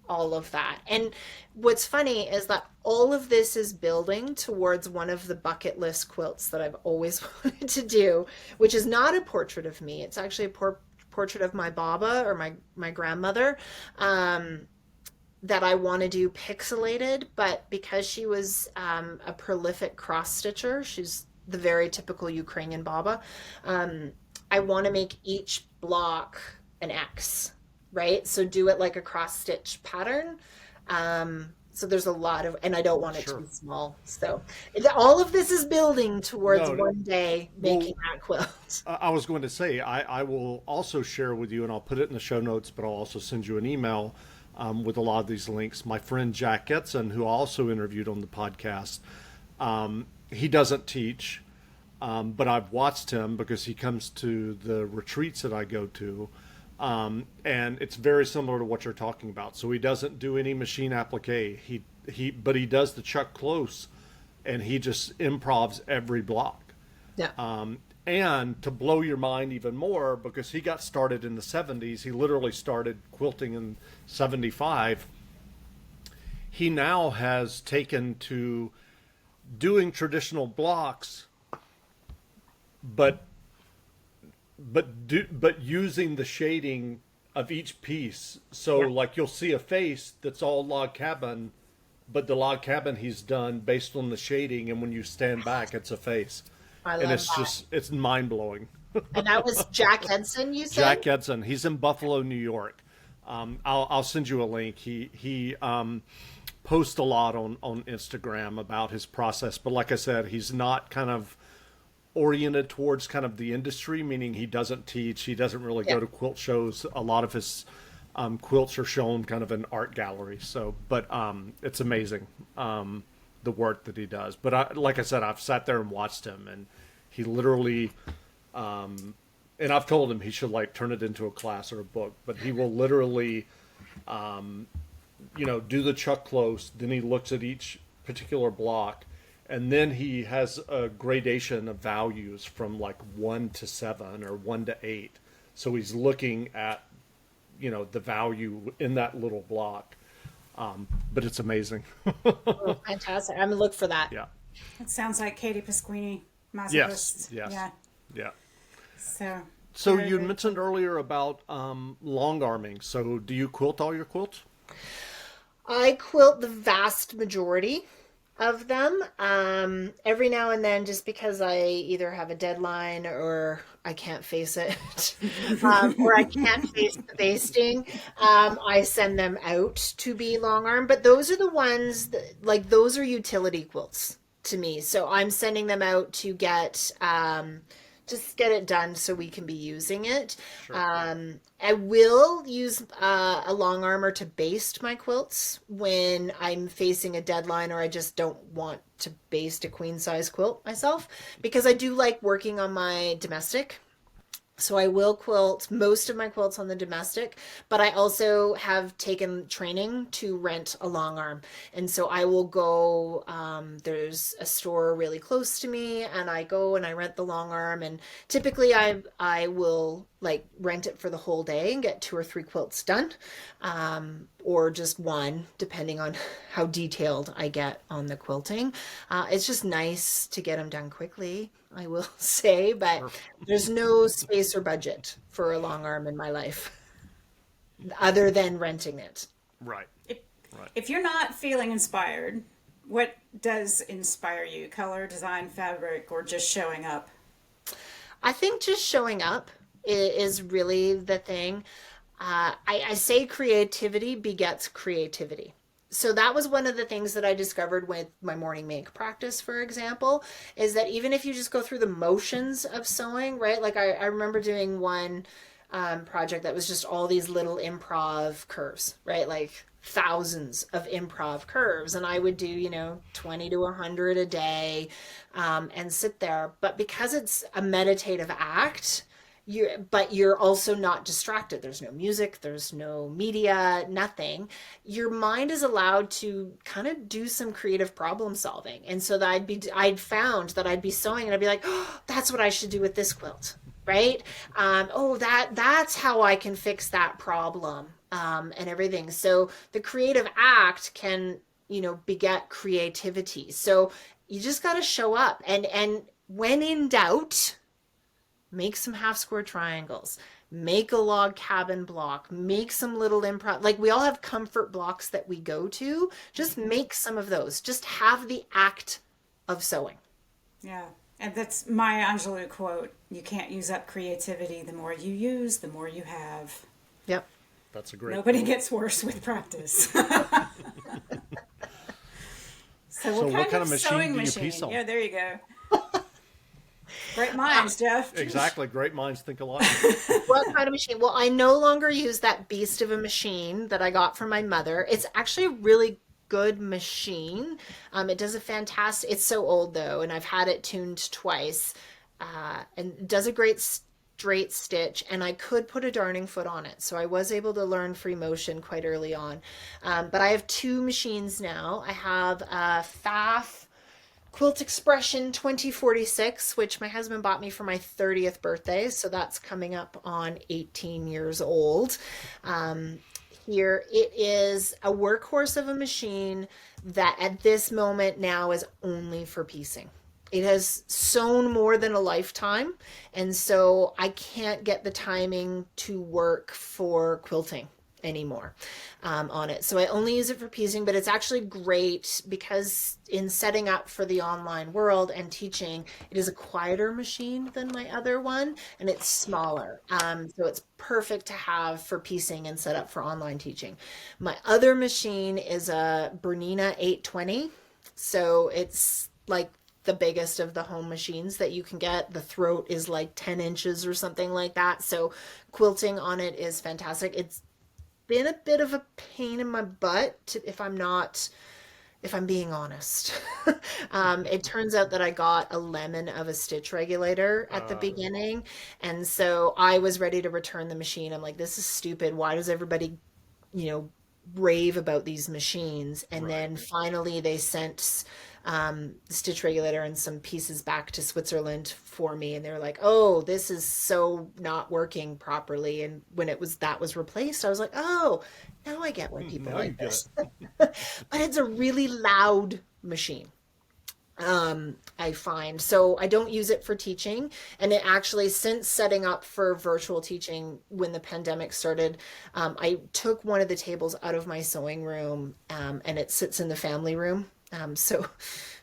all of that. And what's funny is that all of this is building towards one of the bucket list quilts that I've always wanted to do, which is not a portrait of me. It's actually a portrait of my Baba, or my grandmother, that I want to do pixelated, but because she was a prolific cross stitcher, she's the very typical Ukrainian Baba, I want to make each block an X, right? So do it like a cross stitch pattern. So there's a lot of, and I don't want it to Sure. be small. So all of this is building towards No, one day well, making that quilt. I was going to say, I will also share with you, and I'll put it in the show notes, but I'll also send you an email with a lot of these links. My friend Jack Etson, who I also interviewed on the podcast, he doesn't teach, but I've watched him because he comes to the retreats that I go to. And it's very similar to what you're talking about. So he doesn't do any machine applique. But he does the chuck close, and he just improvs every block. Yeah. And to blow your mind even more, because he got started in the 70s, he literally started quilting in 75. He now has taken to doing traditional blocks, but using the shading of each piece. So Yeah. like you'll see a face that's all log cabin, but the log cabin he's done based on the shading, and when you stand back, it's a face. I And love it's that. just, it's mind blowing. And that was Jack Henson, you said? Jack Edson, he's in Buffalo, New York. I'll send you a link. He posts a lot on Instagram about his process, but like I said, he's not kind of oriented towards kind of the industry, meaning he doesn't teach, he doesn't really Yeah. go to quilt shows. A lot of his quilts are shown kind of in art galleries. So, but it's amazing the work that he does. But like I said, I've sat there and watched him, and he literally, and I've told him he should like turn it into a class or a book. But he will literally, do the chuck close. Then he looks at each particular block, and then he has a gradation of values from like 1 to 7 or 1 to 8. So he's looking at, the value in that little block. But it's amazing. Oh, fantastic. I'm gonna look for that. Yeah. It sounds like Katie Pasquini, Yes. masochist. Yes. Yeah. Yeah. So. So very, you very mentioned earlier about long arming. So do you quilt all your quilts? I quilt the vast majority of them. Every now and then, just because I either have a deadline or I can't face it, or I can't face the basting, I send them out to be long arm. But those are the ones that, like, those are utility quilts to me. So I'm sending them out to get, just get it done so we can be using it. Sure. I will use a long armor to baste my quilts when I'm facing a deadline or I just don't want to baste a queen size quilt myself, because I do like working on my domestic. So I will quilt most of my quilts on the domestic, but I also have taken training to rent a long arm. And so I will go, there's a store really close to me, and I go and I rent the long arm. And typically I will like rent it for the whole day and get 2 or 3 quilts done, or just one, depending on how detailed I get on the quilting. It's just nice to get them done quickly, I will say, but there's no space or budget for a long arm in my life other than renting it. Right. If, Right. if you're not feeling inspired, what does inspire you? Color, design, fabric, or just showing up? I think just showing up is really the thing. I say creativity begets creativity. So that was one of the things that I discovered with my morning make practice, for example, is that even if you just go through the motions of sewing, right? Like I remember doing one project that was just all these little improv curves, right? Like thousands of improv curves. And I would do, 20 to 100 a day, and sit there. But because it's a meditative act, you're also not distracted. There's no music, there's no media, nothing. Your mind is allowed to kind of do some creative problem solving. And so that I'd found that I'd be sewing and I'd be like, oh, that's what I should do with this quilt, right? That's how I can fix that problem, and everything. So the creative act can, beget creativity. So you just got to show up, and when in doubt, make some half square triangles, make a log cabin block, make some little improv. Like, we all have comfort blocks that we go to. Just make some of those. Just have the act of sewing. Yeah. And that's Maya Angelou quote, you can't use up creativity. The more you use, the more you have. Yep. That's a great Nobody quote. gets worse with practice. So what kind of machine sewing do you machine? piece on? Yeah, there you go. Great minds, Jeff. Exactly. Great minds think alike. What kind of machine? Well, I no longer use that beast of a machine that I got from my mother. It's actually a really good machine. It does a fantastic, it's so old though, and I've had it tuned twice. And it does a great straight stitch, and I could put a darning foot on it. So I was able to learn free motion quite early on. But I have two machines now. I have a Pfaff Quilt Expression 2046, which my husband bought me for my 30th birthday. So that's coming up on 18 years old. Here it is a workhorse of a machine that at this moment now is only for piecing. It has sewn more than a lifetime, and so I can't get the timing to work for quilting anymore on it. So I only use it for piecing, but it's actually great because in setting up for the online world and teaching, it is a quieter machine than my other one, and it's smaller. So it's perfect to have for piecing and set up for online teaching. My other machine is a Bernina 820. So it's like the biggest of the home machines that you can get. The throat is like 10 inches or something like that. So quilting on it is fantastic. It's been a bit of a pain in my butt if I'm being honest. It turns out that I got a lemon of a stitch regulator at the beginning. And so I was ready to return the machine. I'm like, this is stupid. Why does everybody, rave about these machines? And then finally they sent the stitch regulator and some pieces back to Switzerland for me, and they were like, oh, this is so not working properly. And when that was replaced, I was like, oh, now I get why people Now you like get this. it. But it's a really loud machine. I find. So I don't use it for teaching. And it actually, since setting up for virtual teaching when the pandemic started, I took one of the tables out of my sewing room, and it sits in the family room. So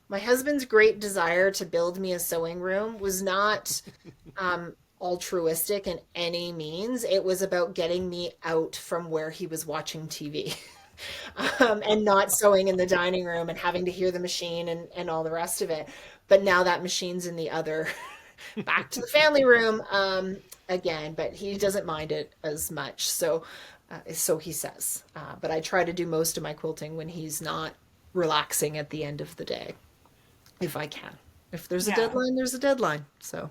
my husband's great desire to build me a sewing room was not altruistic in any means. It was about getting me out from where he was watching TV. And not sewing in the dining room and having to hear the machine and all the rest of it. But now that machine's in the other, back to the family room again, but he doesn't mind it as much. So he says. But I try to do most of my quilting when he's not relaxing at the end of the day, if I can. If there's a deadline, there's a deadline. So.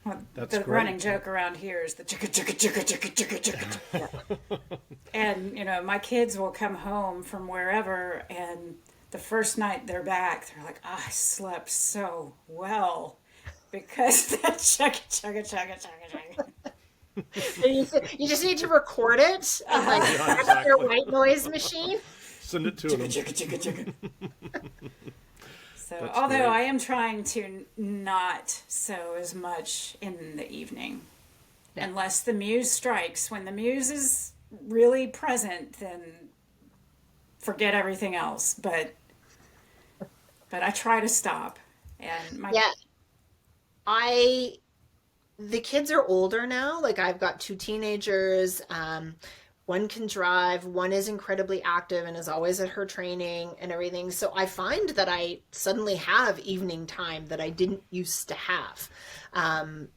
Well, That's the great. running joke around here is the chicka chicka chicka chicka chicka chicka. And my kids will come home from wherever, and the first night they're back, they're like, oh, I slept so well because that chicka chicka chicka chicka chicka. You just need to record it and like your white noise machine. Send it to Chicka them. chicka chicka chicka. So, That's although great. I am trying to not sew as much in the evening, unless the muse strikes. When the muse is really present, then forget everything else. But I try to stop. And The kids are older now. Like I've got two teenagers. One can drive, one is incredibly active and is always at her training and everything. So I find that I suddenly have evening time that I didn't used to have.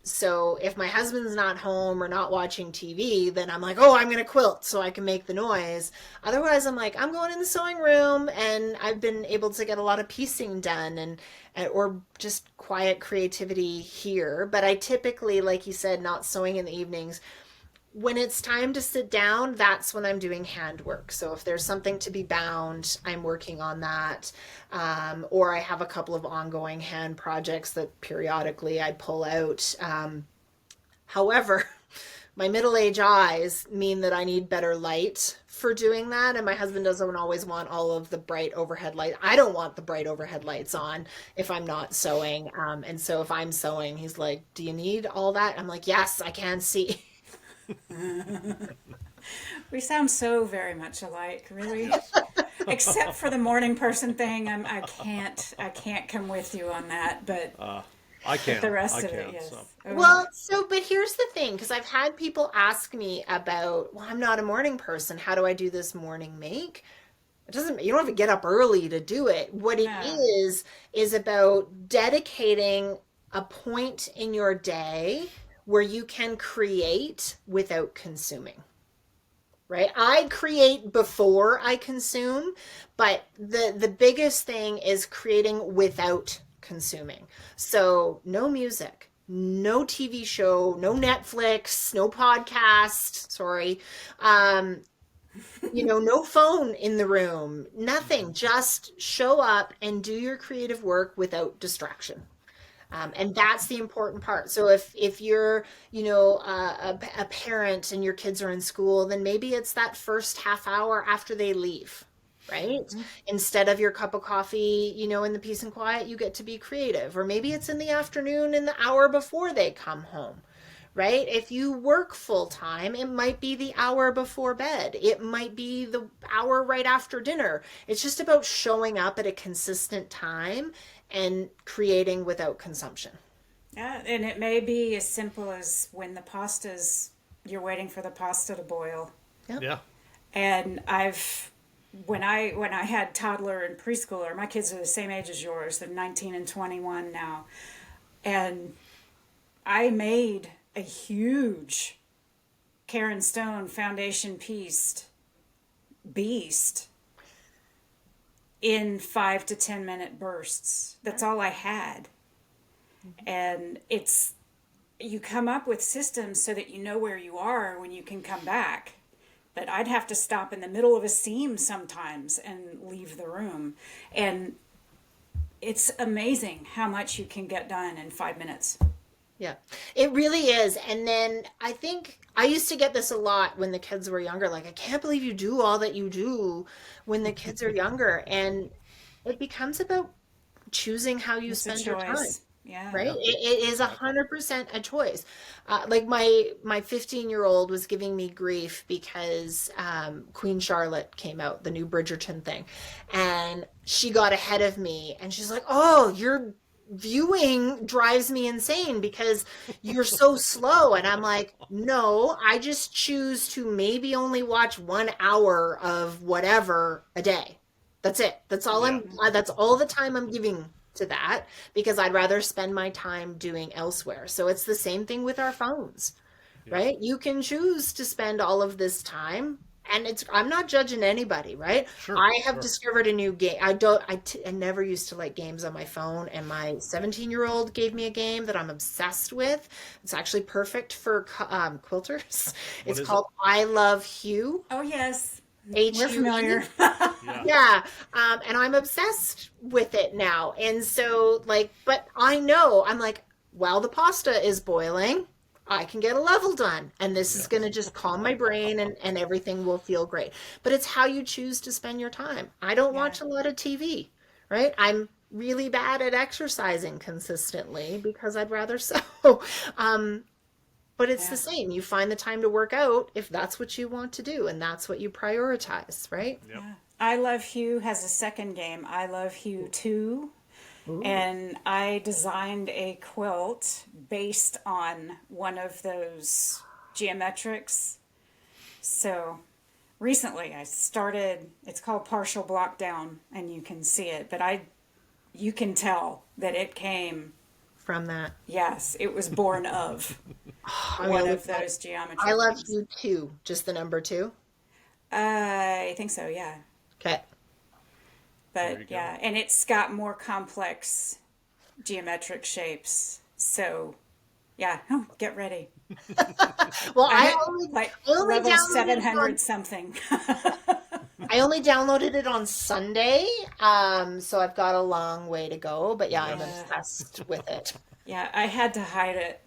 So if my husband's not home or not watching TV, then I'm like, oh, I'm going to quilt so I can make the noise. Otherwise, I'm like, I'm going in the sewing room, and I've been able to get a lot of piecing done and or just quiet creativity here. But I typically, like you said, not sewing in the evenings. When it's time to sit down, that's when I'm doing handwork. So if there's something to be bound, I'm working on that. Or I have a couple of ongoing hand projects that periodically I pull out. However, my middle-aged eyes mean that I need better light for doing that. And my husband doesn't always want all of the bright overhead light. I don't want the bright overhead lights on if I'm not sewing. And so if I'm sewing, he's like, do you need all that? I'm like, yes, I can see. we sound so very much alike, really. except for the morning person thing. I can't come with you on that, but I can. the rest I of can. it, yes. So. Oh, Well, so, but here's the thing, because I've had people ask me about, well, I'm not a morning person. How do I do this morning make? It doesn't, you don't have to get up early to do it. What it no. is about dedicating a point in your day where you can create without consuming. Right? I create before I consume, but the biggest thing is creating without consuming. So no music, no TV show, no Netflix, no podcast, sorry. Um, no phone in the room, nothing. Just show up and do your creative work without distraction. And that's the important part. So if you're, a parent and your kids are in school, then maybe it's that first half hour after they leave, right? Instead of your cup of coffee, in the peace and quiet, you get to be creative. Or maybe it's in the afternoon in the hour before they come home. Right? If you work full time, it might be the hour before bed. It might be the hour right after dinner. It's just about showing up at a consistent time and creating without consumption. Yeah, and it may be as simple as you're waiting for the pasta to boil. Yep. Yeah. And when I had toddler and preschooler, my kids are the same age as yours. They're 19 and 21 now. And I made a huge Karen Stone foundation piece beast in 5 to 10 minute bursts. That's all I had. And you come up with systems so that you know where you are when you can come back. But I'd have to stop in the middle of a seam sometimes and leave the room. And it's amazing how much you can get done in 5 minutes. Yeah, it really is. And then I think I used to get this a lot when the kids were younger. Like, I can't believe you do all that you do when the kids are younger. And it becomes about choosing how you It's a spend your time. choice. Yeah. Right? Yeah. It is 100% a choice. Like my 15-year-old was giving me grief because Queen Charlotte came out, the new Bridgerton thing, and she got ahead of me, and she's like, "Oh, your viewing drives me insane because you're so slow." And I'm like, "No, I just choose to maybe only watch 1 hour of whatever a day. That's it. That's all Yeah. that's all the time I'm giving to that because I'd rather spend my time doing elsewhere." So it's the same thing with our phones, Yeah. right? You can choose to spend all of this time, and I'm not judging anybody, right? Sure. I have Sure. discovered a new game. I never used to like games on my phone, and my 17-year-old gave me a game that I'm obsessed with. It's actually perfect for quilters. What It's is called I Love Hue. Oh, yes. We're Hue. familiar. Yeah. Yeah, and I'm obsessed with it now. And so, like, but I know, I'm like, while the pasta is boiling, I can get a level done. And this is going to just calm my brain and everything will feel great. But it's how you choose to spend your time. I don't Yeah. watch a lot of TV, right? I'm really bad at exercising consistently because I'd rather so. But it's Yeah. the same. You find the time to work out if that's what you want to do and that's what you prioritize, right? Yep. Yeah. I Love Hue has a second game, I Love Hue 2. And I designed a quilt based on one of those geometrics. So recently I started, it's called Partial Block Down, and you can see it, but you can tell that it came, From that. yes, it was born of I one really of those geometry I love things. you too. Just the number 2. I think so, yeah. Okay. There you But go. yeah, and it's got more complex geometric shapes. So yeah, get ready. Well, I'm I at only like I only level downloaded it 700 on, something. I only downloaded it on Sunday. So I've got a long way to go, but yeah, I'm Yeah. obsessed with it. Yeah, I had to hide it.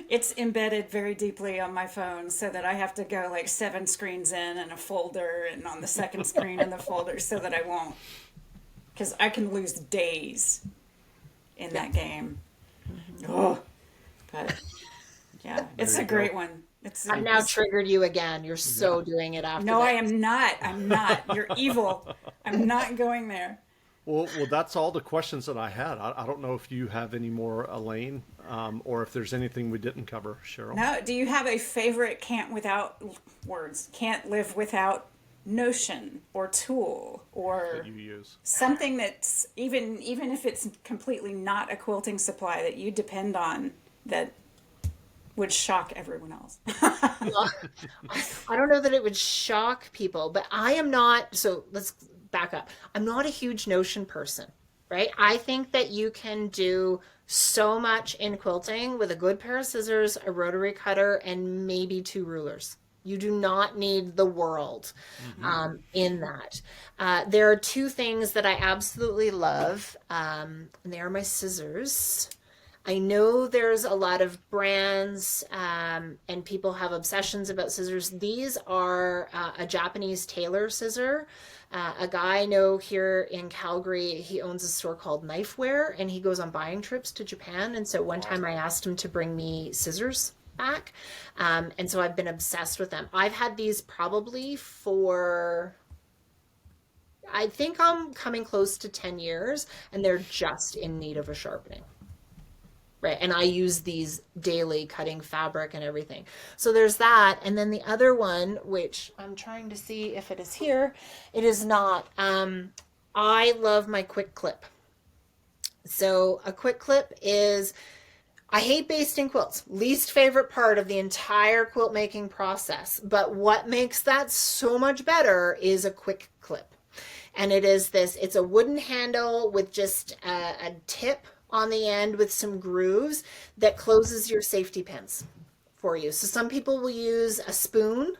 It's embedded very deeply on my phone so that I have to go like 7 screens in and a folder and on the second screen in the folder so that I won't. Because I can lose days in that game. Oh, but yeah, it's There a you great go. one. I've now triggered you again. You're so doing it after No, that. I am not. I'm not. You're evil. I'm not going there. Well, that's all the questions that I had. I don't know if you have any more, Elaine, or if there's anything we didn't cover, Cheryl. No, do you have a favorite can't live without notion or tool or That you use. something that's even if it's completely not a quilting supply that you depend on that would shock everyone else? Well, I don't know that it would shock people, but I am not. So let's back up. I'm not a huge notion person, right? I think that you can do so much in quilting with a good pair of scissors, a rotary cutter, and maybe two rulers. You do not need the world in that. There are two things that I absolutely love, and they are my scissors. I know there's a lot of brands and people have obsessions about scissors. These are a Japanese tailor scissor. A guy I know here in Calgary, he owns a store called Knifeware, and he goes on buying trips to Japan. And so one time I asked him to bring me scissors back. And so I've been obsessed with them. I've had these probably for, I think I'm coming close to 10 years, and they're just in need of a sharpening. Right. And I use these daily cutting fabric and everything. So there's that. And then the other one, which I'm trying to see if it is here, it is not. I love my quick clip. So a quick clip is, I hate basting quilts, least favorite part of the entire quilt making process. But what makes that so much better is a quick clip. And it is this, it's a wooden handle with just a tip on the end with some grooves that closes your safety pins for you. So some people will use a spoon,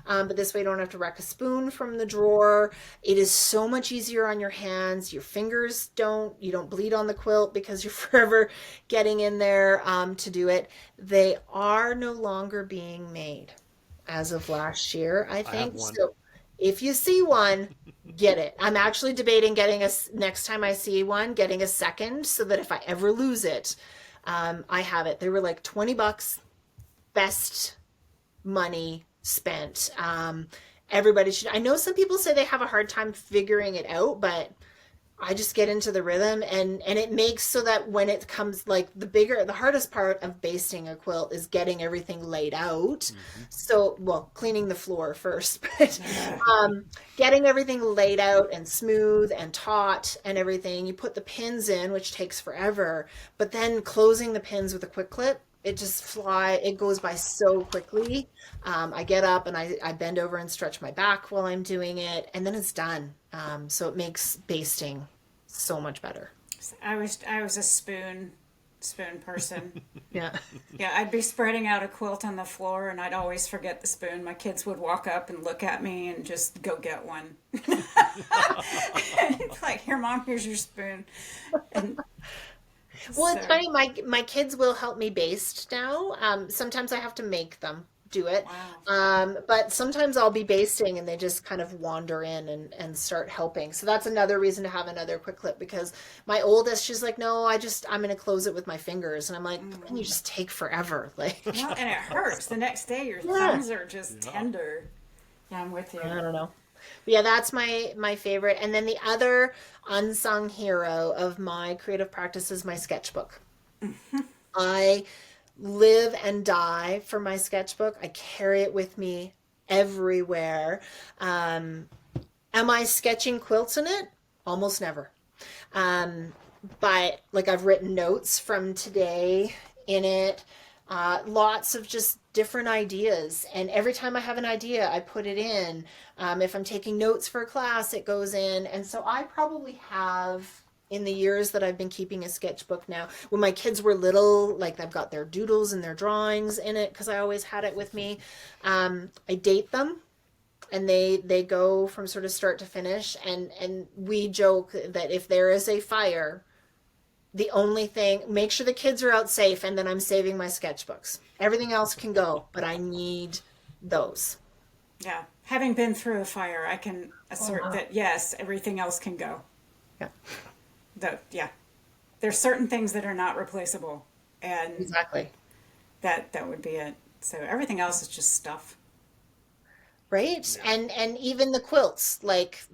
but this way you don't have to wreck a spoon from the drawer. It is so much easier on your hands. Your fingers you don't bleed on the quilt because you're forever getting in there to do it. They are no longer being made as of last year, I think. I have one. So if you see one, get it. I'm actually debating next time I see one, getting a second so that if I ever lose it, I have it. They were like $20, best money spent. Everybody should. I know some people say they have a hard time figuring it out, but I just get into the rhythm and it makes so that when it comes like the hardest part of basting a quilt is getting everything laid out. Mm-hmm. So, well, cleaning the floor first, but getting everything laid out and smooth and taut and everything. You put the pins in, which takes forever, but then closing the pins with a quick clip, it goes by so quickly. I get up and I bend over and stretch my back while I'm doing it, and then it's done. So it makes basting so much better. I was a spoon person. Yeah. Yeah, I'd be spreading out a quilt on the floor and I'd always forget the spoon. My kids would walk up and look at me and just go get one. It's like, here, Mom, here's your spoon. And well, it's funny. My kids will help me baste now. Sometimes I have to make them do it. Wow. But sometimes I'll be basting and they just kind of wander in and start helping. So that's another reason to have another quick clip, because my oldest, she's like, no, I'm going to close it with my fingers. And I'm like, but then you just take forever. Like, well, and it hurts. The next day your thumbs are just tender. Yeah, I'm with you. I don't know. But yeah, that's my favorite. And then the other unsung hero of my creative practice is my sketchbook. I live and die for my sketchbook. I carry it with me everywhere. Am I sketching quilts in it? Almost never. But like I've written notes from today in it. Lots of just different ideas. And every time I have an idea, I put it in. If I'm taking notes for a class, it goes in. And so I probably have, in the years that I've been keeping a sketchbook now, when my kids were little, like I've got their doodles and their drawings in it because I always had it with me. I date them. And they go from sort of start to finish. And we joke that if there is a fire, the only thing, make sure the kids are out safe, and then I'm saving my sketchbooks. Everything else can go, but I need those. Yeah. Having been through a fire, I can assert that, yes, everything else can go. Yeah. There's certain things that are not replaceable. And Exactly. that would be it. So everything else is just stuff. Right? And even the quilts, like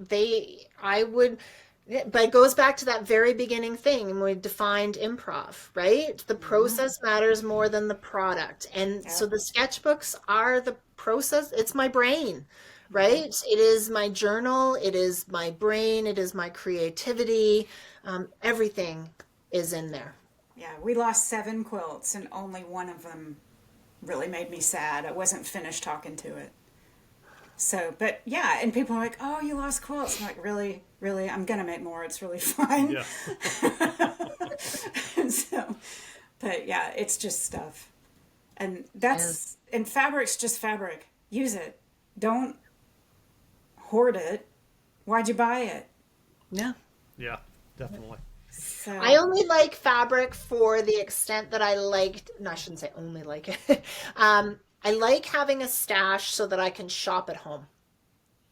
I would, but it goes back to that very beginning thing when we defined improv, right? The process matters more than the product. And so Yep. the sketchbooks are the process. It's my brain, right? It is my journal. It is my brain. It is my creativity. Everything is in there. Yeah, we lost 7 quilts, and only one of them really made me sad. I wasn't finished talking to it. So, but yeah, and people are like, "Oh, you lost quilts." I'm like, "Really, really? I'm gonna make more. It's really fine." Yeah. So, but yeah, it's just stuff, and And fabric's just fabric. Use it. Don't hoard it. Why'd you buy it? yeah. Yeah, definitely. I So, only like fabric for the extent that I liked, no, I shouldn't say only like it. I like having a stash so that I can shop at home,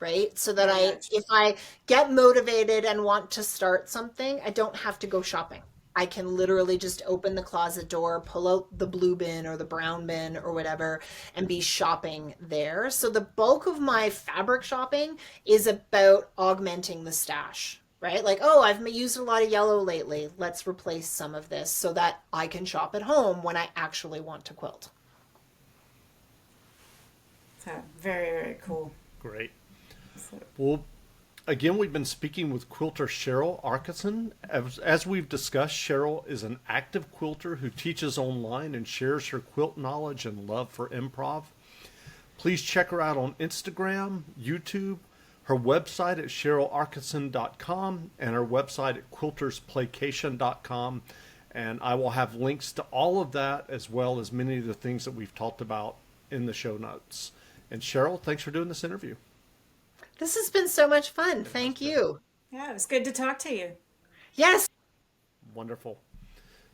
right? So that very much. if I get motivated and want to start something, I don't have to go shopping. I can literally just open the closet door, pull out the blue bin or the brown bin or whatever, and be shopping there. So the bulk of my fabric shopping is about augmenting the stash, right? Like, oh, I've used a lot of yellow lately. Let's replace some of this so that I can shop at home when I actually want to quilt. So very, very cool. Great. So, Well, again, we've been speaking with quilter Cheryl Arkison. As we've discussed, Cheryl is an active quilter who teaches online and shares her quilt knowledge and love for improv. Please check her out on Instagram, YouTube, her website at cherylarkison.com, and her website at quiltersplaycation.com. And I will have links to all of that as well as many of the things that we've talked about in the show notes. And Cheryl, thanks for doing this interview. This has been so much fun. Thank you. yeah, it was good to talk to you. Yes. Wonderful.